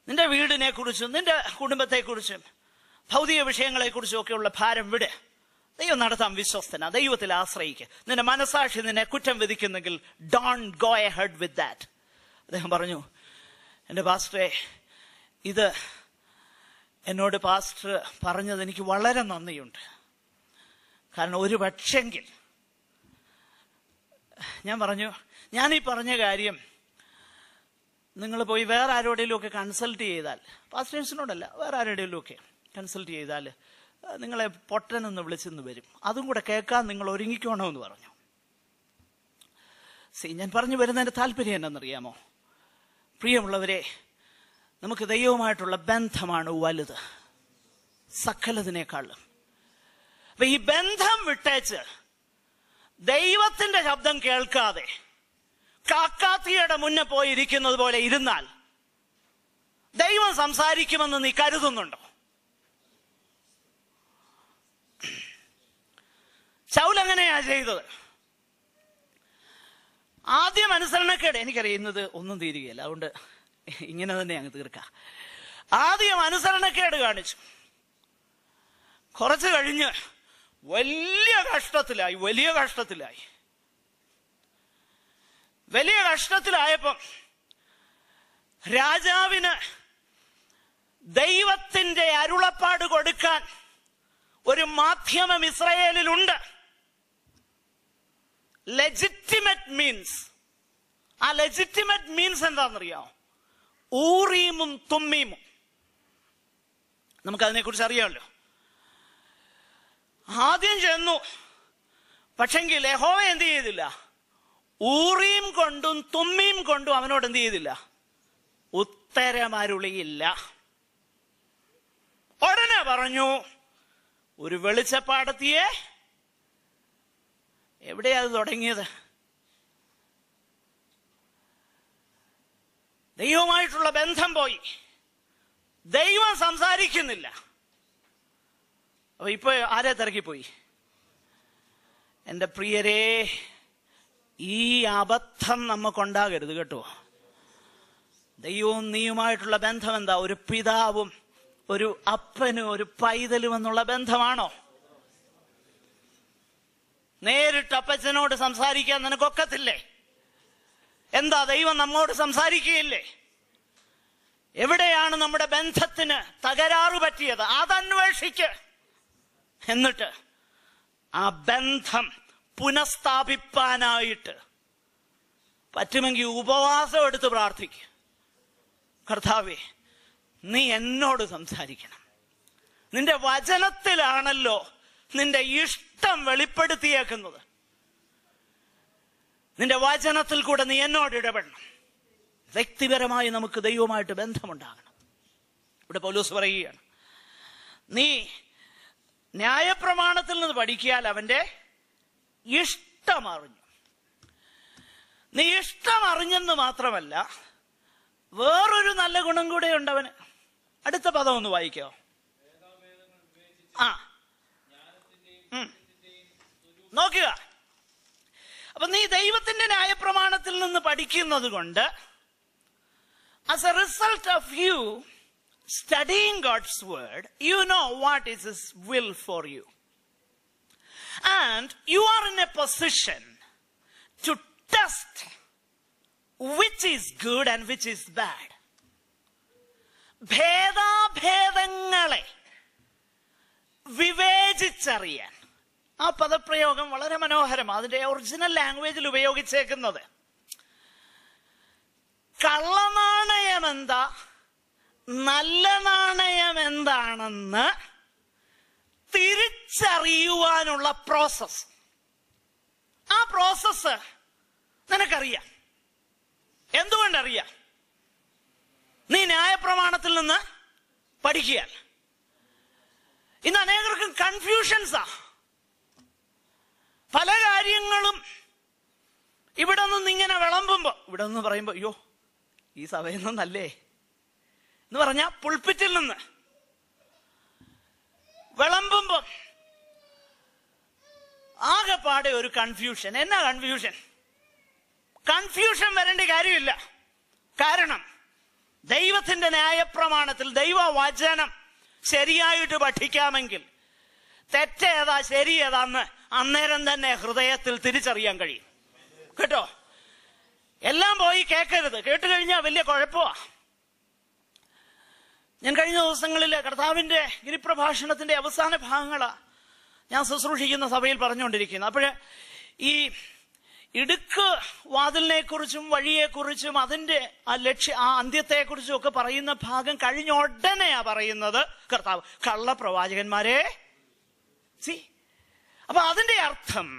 നിന്റെ വീടിനെ കുറിച്ചും നിന്റെ കുടുംബത്തെക്കുറിച്ചും ഭൗതിക വിഷയങ്ങളെക്കുറിച്ചും ഒക്കെയുള്ള ഭാരം വിട്. ദൈവം നടത്താൻ വിശ്വസ്തനാ. ദൈവത്തിൽ ആശ്രയിക്കുക. നിന്റെ മനസാക്ഷി നിന്നെ കുറ്റം വിധിക്കുന്നെങ്കിൽ don't go ahead with that. അദ്ദേഹം പറഞ്ഞു, എൻ്റെ പാസ്റ്ററെ, ഇത് എന്നോട് പാസ്റ്റർ പറഞ്ഞത് എനിക്ക് വളരെ നന്ദിയുണ്ട്. കാരണം ഒരു പക്ഷെങ്കിൽ ഞാൻ പറഞ്ഞു, ഞാനീ പറഞ്ഞ കാര്യം നിങ്ങൾ പോയി വേറെ ആരോടെങ്കിലും ഒക്കെ കൺസൾട്ട് ചെയ്താൽ, പാസ്റ്റേഴ്സിനോടല്ല വേറെ ആരോടെങ്കിലും ഒക്കെ കൺസൾട്ട് ചെയ്താൽ നിങ്ങളെ പൊട്ടനെന്ന് വിളിച്ചെന്ന് വരും. അതും കൂടെ കേൾക്കാൻ നിങ്ങൾ ഒരുങ്ങിക്കോണമെന്ന് പറഞ്ഞു. ഞാൻ പറഞ്ഞു വരുന്നതിൻ്റെ താല്പര്യം എന്നറിയാമോ? പ്രിയമുള്ളവരെ, നമുക്ക് ദൈവവുമായിട്ടുള്ള ബന്ധമാണ് വലുത് സകലതിനേക്കാളും. അപ്പൊ ഈ ബന്ധം വിട്ടേച്ച് ദൈവത്തിന്റെ ശബ്ദം കേൾക്കാതെ കാക്കാത്തിയുടെ മുന്നേ പോയി ഇരിക്കുന്നത് പോലെ ഇരുന്നാൽ ദൈവം സംസാരിക്കുമെന്ന് നീ കരുതുന്നുണ്ടോ? ശൗൽ അങ്ങനെയാ ചെയ്തത്. ആദ്യം അനുസരണക്കേട്, എനിക്കറിയുന്നത് ഒന്നും തീരുകയില്ല, അതുകൊണ്ട് ഇങ്ങനെ തന്നെ അങ്ങ് തീർക്കാം. ആദ്യം അനുസരണക്കേട് കാണിച്ചു. കുറച്ച് കഴിഞ്ഞ് വലിയ കഷ്ടത്തിലായപ്പം രാജാവിന് ദൈവത്തിന്റെ അരുളപ്പാട് കൊടുക്കാൻ ഒരു മാധ്യമം ഇസ്രായേലിലുണ്ട്. Legitimate means. ആ ലെജിറ്റിമേറ്റ് മീൻസ് എന്താണെന്നറിയാമോ? ഊറീമും തുമ്മീമും. നമുക്കതിനെക്കുറിച്ച് അറിയാമല്ലോ. ആദ്യം ചെന്നു, പക്ഷെങ്കിൽ യഹോവ എന്ത് ചെയ്തില്ല? ഊറീം കൊണ്ടും തുമ്മീം കൊണ്ടും അവനോട് എന്ത് ചെയ്തില്ല? ഉത്തരമരുളിയില്ല. ഉടനെ പറഞ്ഞു, ഒരു വെളിച്ചപ്പാടത്തിയെ. എവിടെയാ അത് തുടങ്ങിയത്? ദൈവമായിട്ടുള്ള ബന്ധം പോയി, ദൈവം സംസാരിക്കുന്നില്ല. അപ്പൊ ഇപ്പൊ ആരെ തിരക്കിപ്പോയി? എന്റെ പ്രിയരെ, ഈ അബദ്ധം നമുക്കുണ്ടാകരുത് കേട്ടോ. ദൈവവും നീയുമായിട്ടുള്ള ബന്ധം എന്താ? ഒരു പിതാവും ഒരു അപ്പനും ഒരു പൈതലും എന്നുള്ള ബന്ധമാണോ? നേരിട്ട് അപ്പച്ചനോട് സംസാരിക്കാൻ നിനക്കൊക്കത്തില്ലേ? എന്താ, ദൈവം നമ്മോട് സംസാരിക്കുകയില്ലേ? എവിടെയാണ് നമ്മുടെ ബന്ധത്തിന് തകരാറ് പറ്റിയത്? അതന്വേഷിക്ക്. എന്നിട്ട് ആ ബന്ധം പുനഃസ്ഥാപിപ്പാനായിട്ട് പറ്റുമെങ്കിൽ ഉപവാസം എടുത്ത് പ്രാർത്ഥിക്കുക. കർത്താവേ, നീ എന്നോട് സംസാരിക്കണം. നിന്റെ വചനത്തിലാണല്ലോ നിന്റെ ഇഷ്ടം വെളിപ്പെടുത്തിയേക്കുന്നത്. നിന്റെ വചനത്തിൽ കൂടെ നീ എന്നോട് ഇടപെടണം. വ്യക്തിപരമായി നമുക്ക് ദൈവമായിട്ട് ബന്ധമുണ്ടാകണം. ഇവിടെ പൗലോസ് പറയുകയാണ്, നീ ന്യായപ്രമാണത്തിൽ നിന്ന് പഠിക്കാൽ അവന്റെ ഇഷ്ടമറിഞ്ഞു. നീ ഇഷ്ടമറിഞ്ഞെന്ന് മാത്രമല്ല, വേറൊരു നല്ല ഗുണം കൂടെ ഉണ്ടവന്. അടുത്ത പദം ഒന്ന് വായിക്കോ. നോക്കുക. അപ്പൊ നീ ദൈവത്തിന്റെ ന്യായപ്രമാണത്തിൽ നിന്ന് പഠിക്കുന്നത് കൊണ്ട്, as a result of you studying God's word, you know what is His will for you. And you are in a position to test which is good and which is bad. ഭേദാഭേദങ്ങളെ വിവേചിച്ചറിയാൻ. ആ പദപ്രയോഗം വളരെ മനോഹരമാണ്. അതിന്റെ original ലാംഗ്വേജിൽ ഉപയോഗിച്ചേക്കുന്നത് കള്ളനാണയം എന്താ, നല്ല നാണയം എന്താണെന്ന് തിരിച്ചറിയുവാനുള്ള പ്രോസസ്. ആ പ്രോസസ് നിനക്കറിയാം. എന്തുകൊണ്ടറിയാം? നീ ന്യായപ്രമാണത്തിൽ നിന്ന് പഠിക്കുക. ഇന്ന് അനേകർക്കും കൺഫ്യൂഷൻസാ. പല കാര്യങ്ങളും ഇവിടെ നിന്ന് ഇങ്ങനെ വിളമ്പുമ്പോ, ഇവിടെ നിന്ന് പറയുമ്പോ, അയ്യോ ഈ സഭയിൽ നിന്നല്ലേ എന്ന് പറഞ്ഞാ പുൾപിറ്റിൽ നിന്ന് വിളമ്പുമ്പോ ആകെപ്പാടെ ഒരു കൺഫ്യൂഷൻ. എന്നാ കൺഫ്യൂഷൻ? കൺഫ്യൂഷൻ വരേണ്ട കാര്യമില്ല. കാരണം ദൈവത്തിന്റെ ന്യായപ്രമാണത്തിൽ ദൈവവചനം ശരിയായിട്ട് പഠിക്കാമെങ്കിൽ തെറ്റേതാ ശരിയേതാന്ന് അന്നേരം തന്നെ ഹൃദയത്തിൽ തിരിച്ചറിയാൻ കഴിയും കേട്ടോ. എല്ലാം പോയി കേൾക്കരുത്. കേട്ട് കഴിഞ്ഞാൽ വലിയ കുഴപ്പമാ. ഞാൻ കഴിഞ്ഞ ദിവസങ്ങളിൽ കർത്താവിന്റെ ഗിരിപ്രഭാഷണത്തിന്റെ അവസാന ഭാഗങ്ങളാ ഞാൻ ശുശ്രൂഷിക്കുന്ന സഭയിൽ പറഞ്ഞുകൊണ്ടിരിക്കുന്നത്. അപ്പോഴ് ഈ ഇടുക്ക് വാതിലിനെ കുറിച്ചും വഴിയെക്കുറിച്ചും അതിന്റെ ആ അന്ത്യത്തെക്കുറിച്ചും ഒക്കെ പറയുന്ന ഭാഗം കഴിഞ്ഞ ഉടനെയാ പറയുന്നത് കർത്താവ് കള്ളപ്രവാചകന്മാരെ. അപ്പൊ അതിന്റെ അർത്ഥം,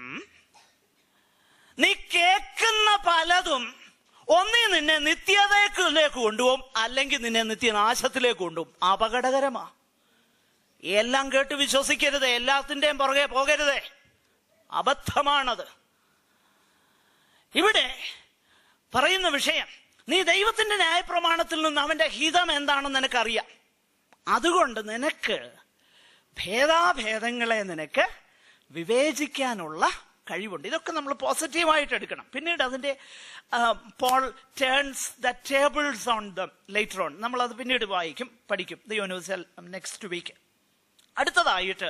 നീ കേൾക്കുന്ന പലതും ഒന്നീ നിന്നെ നിത്യതയിലേക്ക് കൊണ്ടുപോകും, അല്ലെങ്കിൽ നിന്നെ നിത്യനാശത്തിലേക്ക് കൊണ്ടുപോകും. അപകടകരമാ. എല്ലാം കേട്ട് വിശ്വസിക്കരുത്. എല്ലാത്തിന്റെയും പുറകെ പോകരുതേ. അബദ്ധമാണത്. ഇവിടെ പറയുന്ന വിഷയം, നീ ദൈവത്തിന്റെ ന്യായപ്രമാണത്തിൽ നിന്ന് അവന്റെ ഹിതം എന്താണെന്ന് നിനക്കറിയാം. അതുകൊണ്ട് നിനക്ക് ഭേദാഭേദങ്ങളെ നിനക്ക് വിവേചിക്കാനുള്ള കഴിവുണ്ട്. ഇതൊക്കെ നമ്മൾ പോസിറ്റീവായിട്ട് എടുക്കണം. പിന്നീട് അതിന്റെ Paul turns the tables on them later on. നമ്മളത് പിന്നീട് വായിക്കും, പഠിക്കും. ദൈവം നെക്സ്റ്റ് വീക്ക്. അടുത്തതായിട്ട്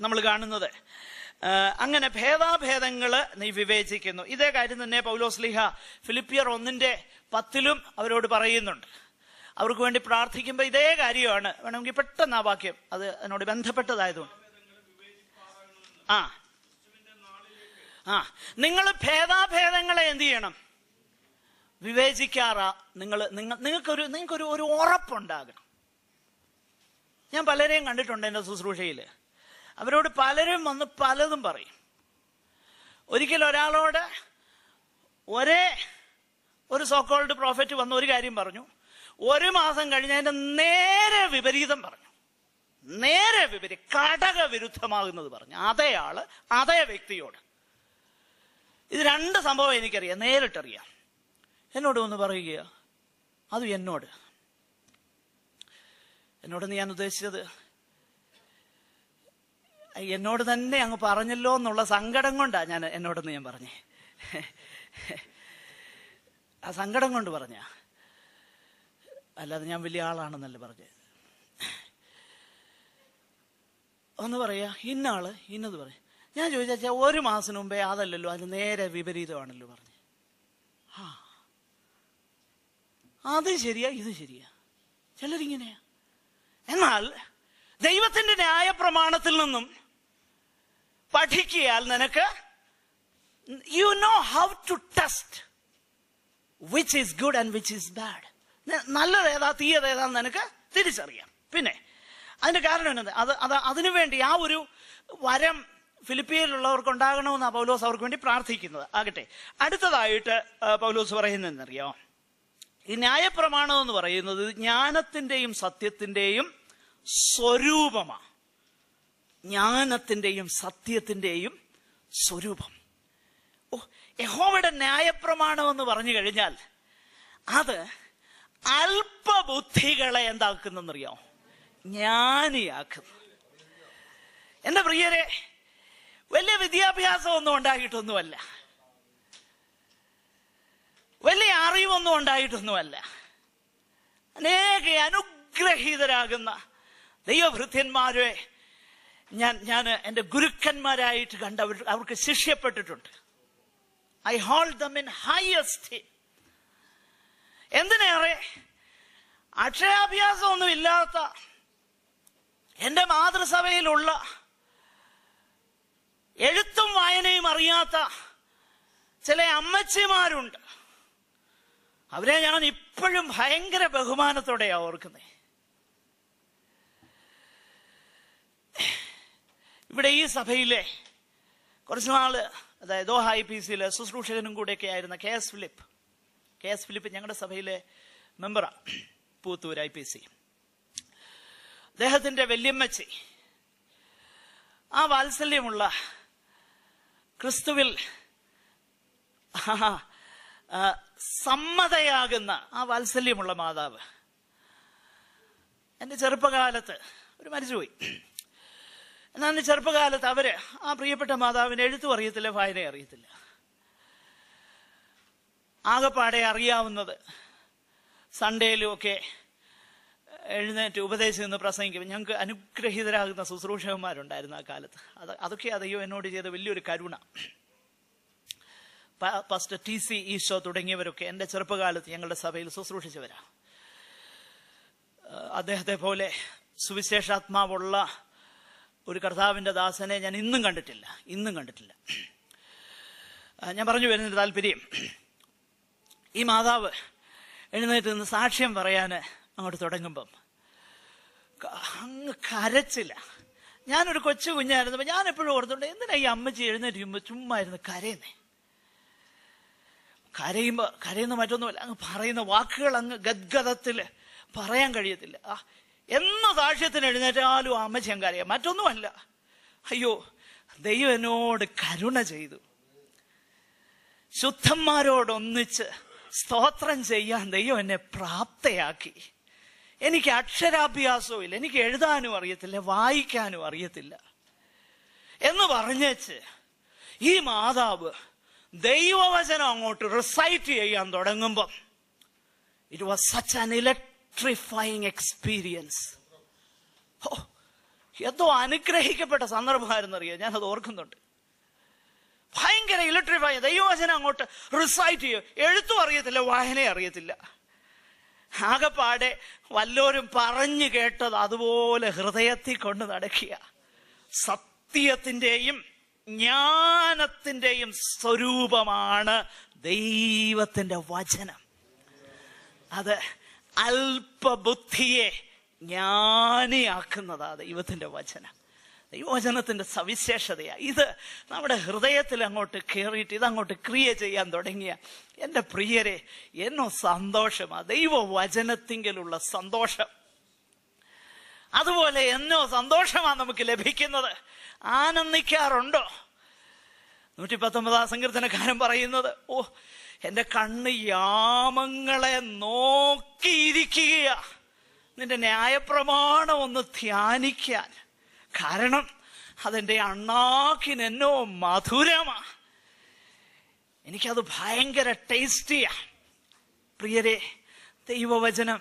നമ്മൾ കാണുന്നത് അങ്ങനെ ഭേദാഭേദങ്ങള് നീ വിവേചിക്കുന്നു. ഇതേ കാര്യം തന്നെ പൗലോസ്ലീഹ ഫിലിപ്പിയർ 1:10 അവരോട് പറയുന്നുണ്ട്. അവർക്ക് വേണ്ടി പ്രാർത്ഥിക്കുമ്പോൾ ഇതേ കാര്യമാണ്. വേണമെങ്കിൽ പെട്ടെന്ന് ആ വാക്യം, അത് അതിനോട് ബന്ധപ്പെട്ടതായതുകൊണ്ട്. നിങ്ങൾ ഭേദാഭേദങ്ങളെ എന്ത് ചെയ്യണം? വിവേചിക്കാറാ. നിങ്ങൾക്കൊരു ഉറപ്പുണ്ടാകണം. ഞാൻ പലരെയും കണ്ടിട്ടുണ്ട് എൻ്റെ ശുശ്രൂഷയിൽ. അവരോട് പലരും വന്ന് പലതും പറയും. ഒരിക്കൽ ഒരാളോട് ഒരു സോക്കോൾഡ് പ്രോഫറ്റ് വന്ന് ഒരു കാര്യം പറഞ്ഞു. 1 മാസം കഴിഞ്ഞ് അതിന്റെ നേരെ വിപരീതം പറഞ്ഞു. നേരെ കടക വിരുദ്ധമാകുന്നത് പറഞ്ഞു. അതേ ആള് അതേ വ്യക്തിയോട്. ഇത് 2 സംഭവം എനിക്കറിയാം, നേരിട്ടറിയാം. എന്നോട് ഒന്ന് പറയുക. അത് എന്നോടെന്ന് ഞാൻ ഉദ്ദേശിച്ചത്, എന്നോട് തന്നെ അങ്ങ് പറഞ്ഞല്ലോ എന്നുള്ള സങ്കടം കൊണ്ടാ എന്നോടെന്ന് ഞാൻ പറഞ്ഞേ. ആ സങ്കടം കൊണ്ട് പറഞ്ഞ, അല്ലാതെ ഞാൻ വലിയ ആളാണെന്നല്ല പറഞ്ഞത്. ഒന്ന് പറയാ, ഇന്നാള് ഇന്നത് പറയാം. ഞാൻ ചോദിച്ചാ 1 മാസം മുമ്പേ അതല്ലല്ലോ, അതിന് നേരെ വിപരീതമാണല്ലോ പറഞ്ഞു. അത് ശരിയാ, ഇത് ശരിയാ. ചിലരിങ്ങനെയാ. എന്നാൽ ദൈവത്തിന്റെ ന്യായപ്രമാണത്തിൽ നിന്നും പഠിക്കിയാൽ നിനക്ക് you know how to test which is good and which is bad. നല്ലതേതാ തീയതേതാന്ന് നിനക്ക് തിരിച്ചറിയാം. പിന്നെ അതിന്റെ കാരണം എന്നത് അതിനുവേണ്ടി ആ ഒരു വരം ഫിലിപ്പിയിലുള്ളവർക്ക് ഉണ്ടാകണമെന്നാണ് പൗലോസ് അവർക്ക് വേണ്ടി പ്രാർത്ഥിക്കുന്നത്. ആകട്ടെ, അടുത്തതായിട്ട് പൗലോസ് പറയുന്നതെന്നറിയോ? ഈ ന്യായപ്രമാണം എന്ന് പറയുന്നത് ജ്ഞാനത്തിന്റെയും സത്യത്തിന്റെയും സ്വരൂപമാണ്. ജ്ഞാനത്തിന്റെയും സത്യത്തിന്റെയും സ്വരൂപം. യഹോവയുടെ ന്യായപ്രമാണം എന്ന് പറഞ്ഞു കഴിഞ്ഞാൽ അത് അല്പബുദ്ധികളെ എന്താക്കുന്നറിയോ? ജ്ഞാനിയാക്കുന്നു. എന്റെ പ്രിയരെ, വലിയ വിദ്യാഭ്യാസം ഒന്നും ഉണ്ടായിട്ടൊന്നുമല്ല, വലിയ അറിവൊന്നും ഉണ്ടായിട്ടൊന്നുമല്ല. അനേക അനുഗ്രഹീതരാകുന്ന ദൈവഭൃത്യന്മാരെ ഞാൻ എൻ്റെ ഗുരുക്കന്മാരായിട്ട് കണ്ട് അവർക്ക് ശിഷ്യപ്പെട്ടിട്ടുണ്ട്. I hold them in high esteem. എന്തിനേറെ, അക്ഷരാഭ്യാസമൊന്നും ഇല്ലാത്ത എൻ്റെ മാതൃസഭയിലുള്ള എഴുത്തും വായനയും അറിയാത്ത ചില അമ്മച്ചിമാരുണ്ട്. അവരെ ഞാൻ ഇപ്പോഴും ഭയങ്കര ബഹുമാനത്തോടെയാണ് ഓർക്കുന്നത്. ഇവിടെ ഈ സഭയിലെ കുറച്ചു നാള്, അതായത് ദോഹ IPCയിലെ ശുശ്രൂഷകനും കൂടെയൊക്കെ ആയിരുന്ന KS ഫിലിപ്പ് ഞങ്ങളുടെ സഭയിലെ മെമ്പറാണ്, പൂത്തൂർ IPC. അദ്ദേഹത്തിന്റെ വല്യമ്മച്ചി ആ വാത്സല്യമുള്ള ക്രിസ്തുവിൽ സമ്മതയാകുന്ന ആ വാത്സല്യമുള്ള മാതാവ് എൻ്റെ ചെറുപ്പകാലത്ത് മരിച്ചുപോയി. എന്നാൽ എൻ്റെ ചെറുപ്പകാലത്ത് അവര് ആ പ്രിയപ്പെട്ട മാതാവിന് എഴുത്തും അറിയത്തില്ല, വായനയും അറിയത്തില്ല. ആകെപ്പാടെ അറിയാവുന്നത് സൺഡേയിലും ഒക്കെ എഴുന്നേറ്റ് ഉപദേശം എന്ന് പ്രസംഗിക്കും. ഞങ്ങൾക്ക് അനുഗ്രഹീതരാകുന്ന ശുശ്രൂഷകന്മാരുണ്ടായിരുന്നു ആ കാലത്ത്. അതൊക്കെ ദൈവം എന്നോട് ചെയ്ത വലിയൊരു കരുണ. പാസ്റ്റർ TC ഈശോ തുടങ്ങിയവരൊക്കെ എൻ്റെ ചെറുപ്പകാലത്ത് ഞങ്ങളുടെ സഭയിൽ ശുശ്രൂഷിച്ചവരാ. അദ്ദേഹത്തെ പോലെ സുവിശേഷാത്മാവുള്ള ഒരു കർത്താവിൻ്റെ ദാസനെ ഞാൻ ഇന്നും കണ്ടിട്ടില്ല. ഞാൻ പറഞ്ഞു വരുന്നൊരു താല്പര്യം, ഈ മാതാവ് എഴുന്നേറ്റ് നിന്ന് സാക്ഷ്യം പറയാൻ അങ്ങോട്ട് തുടങ്ങുമ്പം അങ്ങ് കരച്ചില്ല. ഞാനൊരു കൊച്ചു കുഞ്ഞായിരുന്നപ്പോൾ ഞാൻ എപ്പോഴും ഓർത്തുണ്ട്, എന്തിനാ ഈ അമ്മച്ചി എഴുന്നേറ്റ് ചുമ്മാ ഇരുന്ന് കരയുന്ന മറ്റൊന്നുമല്ല, അങ്ങ് പറയുന്ന വാക്കുകൾ അങ്ങ് ഗദ്ഗതത്തിൽ പറയാൻ കഴിയത്തില്ല. എന്ന് സാക്ഷ്യത്തിന് എഴുന്നേറ്റാലും അമ്മച്ചി അങ്ങ് കരയാം, മറ്റൊന്നുമല്ല. അയ്യോ, ദൈവം എന്നോട് കരുണ ചെയ്തു. ശുദ്ധന്മാരോടൊന്നിച്ച് സ്തോത്രം ചെയ്യാൻ ദൈവം എന്നെ പ്രാപ്തയാക്കി. എനിക്ക് അക്ഷരാഭ്യാസവും ഇല്ല, എനിക്ക് എഴുതാനും അറിയത്തില്ല, വായിക്കാനും അറിയത്തില്ല എന്ന് പറഞ്ഞേച്ച് ഈ മാതാവ് ദൈവവചനം അങ്ങോട്ട് റിസൈറ്റ് ചെയ്യാൻ തുടങ്ങുമ്പം it was such an electrifying experience. എന്തോ അനുഗ്രഹിക്കപ്പെട്ട സന്ദർഭമായിരുന്നറിയോ, ഞാനത് ഓർക്കുന്നുണ്ട്. ഭയങ്കര ഇലക്ട്രിഫൈ. ദൈവവചനം അങ്ങോട്ട് റിസൈറ്റ് ചെയ്യും. എഴുത്തും അറിയത്തില്ല, വായനയും അറിയത്തില്ല. ആകെപ്പാടെ വല്ലോരും പറഞ്ഞു കേട്ടത് അതുപോലെ ഹൃദയത്തിൽ കൊണ്ട് നടക്കുക. സത്യത്തിന്റെയും ജ്ഞാനത്തിന്റെയും സ്വരൂപമാണ് ദൈവത്തിന്റെ വചനം. അത് അല്പബുദ്ധിയെ ജ്ഞാനിയാക്കുന്നതാ ദൈവത്തിന്റെ വചനം. ദൈവവചനത്തിന്റെ സവിശേഷതയാ ഇത്. നമ്മുടെ ഹൃദയത്തിൽ അങ്ങോട്ട് കയറിയിട്ട് ഇതങ്ങോട്ട് ക്രിയ ചെയ്യാൻ തുടങ്ങിയ എൻ്റെ പ്രിയരെ, എന്നോ സന്തോഷമാ ദൈവവചനത്തിങ്കലുള്ള സന്തോഷം. അതുപോലെ എന്നോ സന്തോഷമാ നമുക്ക് ലഭിക്കുന്നത്. ആനന്ദിക്കാറുണ്ടോ? 119 സങ്കീർത്തനക്കാരൻ പറയുന്നത്, ഓ എൻ്റെ കണ്ണ് യാമങ്ങളെ നോക്കിയിരിക്കുകയാ നിന്റെ ന്യായപ്രമാണം ഒന്ന് ധ്യാനിക്കാൻ. കാരണം അതെന്റെ അണ്ണാക്കിനെന്നോ മധുരമാ, എനിക്കത് ഭയങ്കര ടേസ്റ്റിയാ. പ്രിയരെ, ദൈവവചനം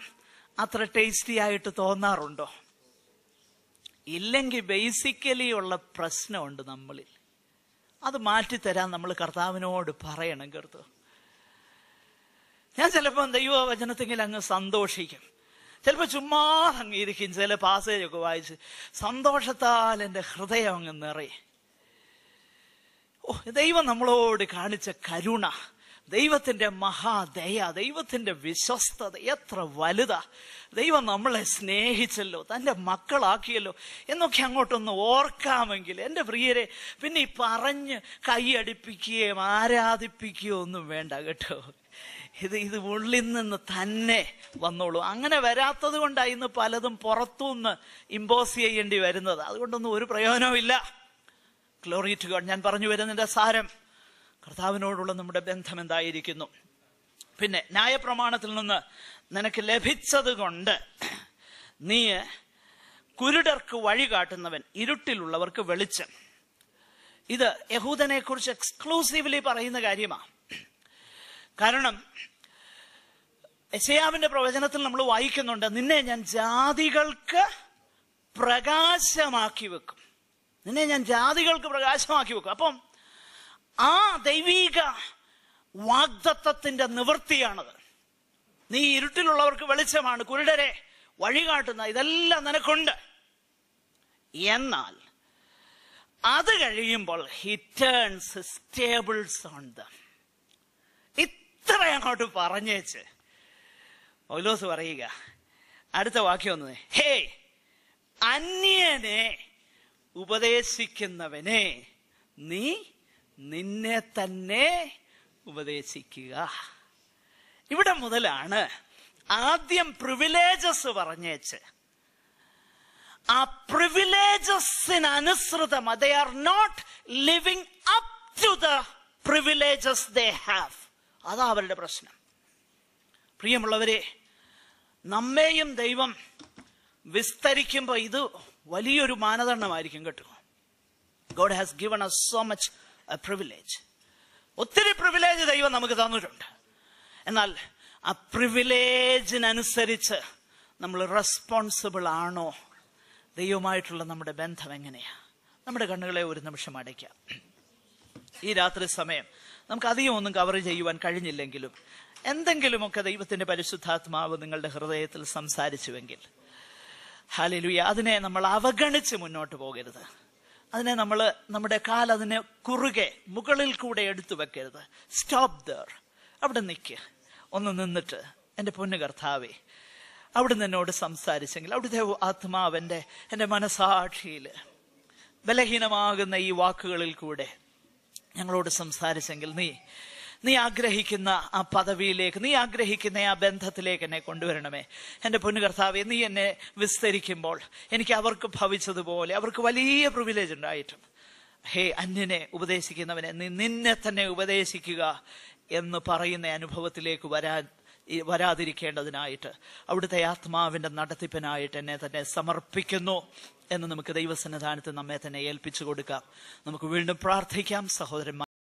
അത്ര ടേസ്റ്റി ആയിട്ട് തോന്നാറുണ്ടോ? ഇല്ലെങ്കിൽ ബേസിക്കലി ഉള്ള പ്രശ്നമുണ്ട് നമ്മളിൽ. അത് മാറ്റിത്തരാൻ നമ്മൾ കർത്താവിനോട് പറയണം. കേട്ടോ, ഞാൻ ചിലപ്പോൾ ദൈവവചനത്തെങ്കിൽ അങ്ങ് സന്തോഷിക്കും, ചിലപ്പോൾ ചുമ്മാ അങ്ങിരിക്കും. ചില പാസേജൊക്കെ വായിച്ച് സന്തോഷത്താൽ എൻ്റെ ഹൃദയം അങ്ങ് നിറയും. ദൈവം നമ്മളോട് കാണിച്ച കരുണ, ദൈവത്തിന്റെ മഹാദയ, ദൈവത്തിന്റെ വിശ്വസ്തത എത്ര വലുതാ. ദൈവം നമ്മളെ സ്നേഹിച്ചല്ലോ, തൻ്റെ മക്കളാക്കിയല്ലോ എന്നൊക്കെ അങ്ങോട്ടൊന്ന് ഓർക്കാമെങ്കിൽ എൻ്റെ പ്രിയരെ, പിന്നെ ഈ പറഞ്ഞ് കൈയടിപ്പിക്കുകയും ആരാധിപ്പിക്കുകയോ ഒന്നും വേണ്ട കേട്ടോ. ഇത് ഉള്ളിൽ നിന്ന് തന്നെ വന്നോളൂ. അങ്ങനെ വരാത്തത് കൊണ്ടാണ് ഇന്ന് പലതും പുറത്തുനിന്ന് ഇമ്പോസ് ചെയ്യേണ്ടി വരുന്നത്. അതുകൊണ്ടൊന്നും ഒരു പ്രയോജനവും ഇല്ല. Glory to God. ഞാൻ പറഞ്ഞു വരുന്നതിന്റെ സാരം, കർത്താവിനോടുള്ള നമ്മുടെ ബന്ധം എന്തായിരിക്കുന്നു. പിന്നെ ന്യായപ്രമാണത്തിൽ നിന്ന് നിനക്ക് ലഭിച്ചത് കൊണ്ട് നീ കുരുടർക്ക് വഴി കാട്ടുന്നവൻ, ഇരുട്ടിലുള്ളവർക്ക് വെളിച്ചം. ഇത് യഹൂദനെ കുറിച്ച് എക്സ്ക്ലൂസീവ്ലി പറയുന്ന കാര്യമാണ്. കാരണം യെശയ്യാവിന്റെ പ്രവചനത്തിൽ നമ്മൾ വായിക്കുന്നുണ്ട്, നിന്നെ ഞാൻ ജാതികൾക്ക് പ്രകാശമാക്കി വെക്കും, നിന്നെ ഞാൻ ജാതികൾക്ക് പ്രകാശമാക്കി വെക്കും. അപ്പം ആ ദൈവീക വാഗ്ദത്തത്തിന്റെ നിവൃത്തിയാണത്. നീ ഇരുട്ടിലുള്ളവർക്ക് വെളിച്ചമാണ്, കുരുടരെ വഴികാട്ടുന്ന, ഇതെല്ലാം നിനക്കുണ്ട്. എന്നാൽ അത് കഴിയുമ്പോൾ he turns his tables on them. ഇത്ര അങ്ങോട്ട് പറഞ്ഞേച്ച് പൗലോസ് പറയുക, അടുത്ത വാക്യം ഒന്ന്, ഹേ അന്യനെ ഉപദേശിക്കുന്നവനെ നീ നിന്നെ തന്നെ ഉപദേശിക്കുക. ഇവിടെ മുതലാണ് ആദ്യം പ്രിവിലേജസ് പറഞ്ഞേച്ച് ആ പ്രിവിലേജസിന് അനുസൃതം they are not living up to the privileges they have. അതാ അവരുടെ പ്രശ്നം. പ്രിയമുള്ളവരെ, നമ്മെയും ദൈവം വിസ്തരിക്കുമ്പോൾ ഇത് വലിയൊരു മാനദണ്ഡമായിരിക്കും കേട്ടോ. God has given us so much a privilege. ഒത്തിരി പ്രിവിലേജ് ദൈവം നമുക്ക് തന്നിട്ടുണ്ട്. എന്നാൽ ആ പ്രിവിലേജിനനുസരിച്ച് നമ്മൾ റെസ്പോൺസിബിൾ ആണോ? ദൈവമായിട്ടുള്ള നമ്മുടെ ബന്ധം എങ്ങനെയാ? നമ്മുടെ കണ്ണുകളെ ഒരു നിമിഷം അടയ്ക്കാം. ഈ രാത്രി സമയം നമുക്ക് അധികം ഒന്നും കവർ ചെയ്യുവാൻ കഴിഞ്ഞില്ലെങ്കിലും എന്തെങ്കിലുമൊക്കെ ദൈവത്തിന്റെ പരിശുദ്ധാത്മാവ് നിങ്ങളുടെ ഹൃദയത്തിൽ സംസാരിച്ചുവെങ്കിൽ ഹല്ലേലൂയ, അതിനെ നമ്മൾ അവഗണിച്ച് മുന്നോട്ട് പോകരുത്. അതിനെ നമ്മൾ നമ്മുടെ അതിനെ കുറുകെ മുകളിൽ കൂടെ എടുത്തു വെക്കരുത്. Stop there. അവിടെ നിൽക്കുക. ഒന്ന് നിന്നിട്ട്, എൻ്റെ പൊന്നു കർത്താവേ, അവിടുന്ന് എന്നോട് സംസാരിച്ചെങ്കിൽ, അവിടുത്തെ ആത്മാവ് എൻ്റെ മനസാക്ഷിയിൽ ബലഹീനമാകുന്ന ഈ വാക്കുകളിൽ കൂടെ ഞങ്ങളോട് സംസാരിച്ചെങ്കിൽ, നീ ആഗ്രഹിക്കുന്ന ആ പദവിയിലേക്ക്, നീ ആഗ്രഹിക്കുന്ന ആ ബന്ധത്തിലേക്ക് എന്നെ കൊണ്ടുവരണമേ. എൻ്റെ പൊന്നു കർത്താവേ, നീ എന്നെ വിസ്തരിക്കുമ്പോൾ എനിക്ക് അവർക്ക് ഭവിച്ചതുപോലെ അവർക്ക് വലിയ പ്രിവിലേജ് ഉണ്ടായിട്ടും, ഹേ അന്യനെ ഉപദേശിക്കുന്നവനെ നീ നിന്നെ തന്നെ ഉപദേശിക്കുക എന്ന് പറയുന്ന അനുഭവത്തിലേക്ക് വരാതിരിക്കേണ്ടതിനായിട്ട് അവിടുത്തെ ആത്മാവിന്റെ നടത്തിപ്പിനായിട്ട് എന്നെ തന്നെ സമർപ്പിക്കുന്നു എന്ന് നമുക്ക് ദൈവസന്നിധാനത്ത് നമ്മെ തന്നെ ഏൽപ്പിച്ചു കൊടുക്കാം. നമുക്ക് വീണ്ടും പ്രാർത്ഥിക്കാം. സഹോദരന്മാർ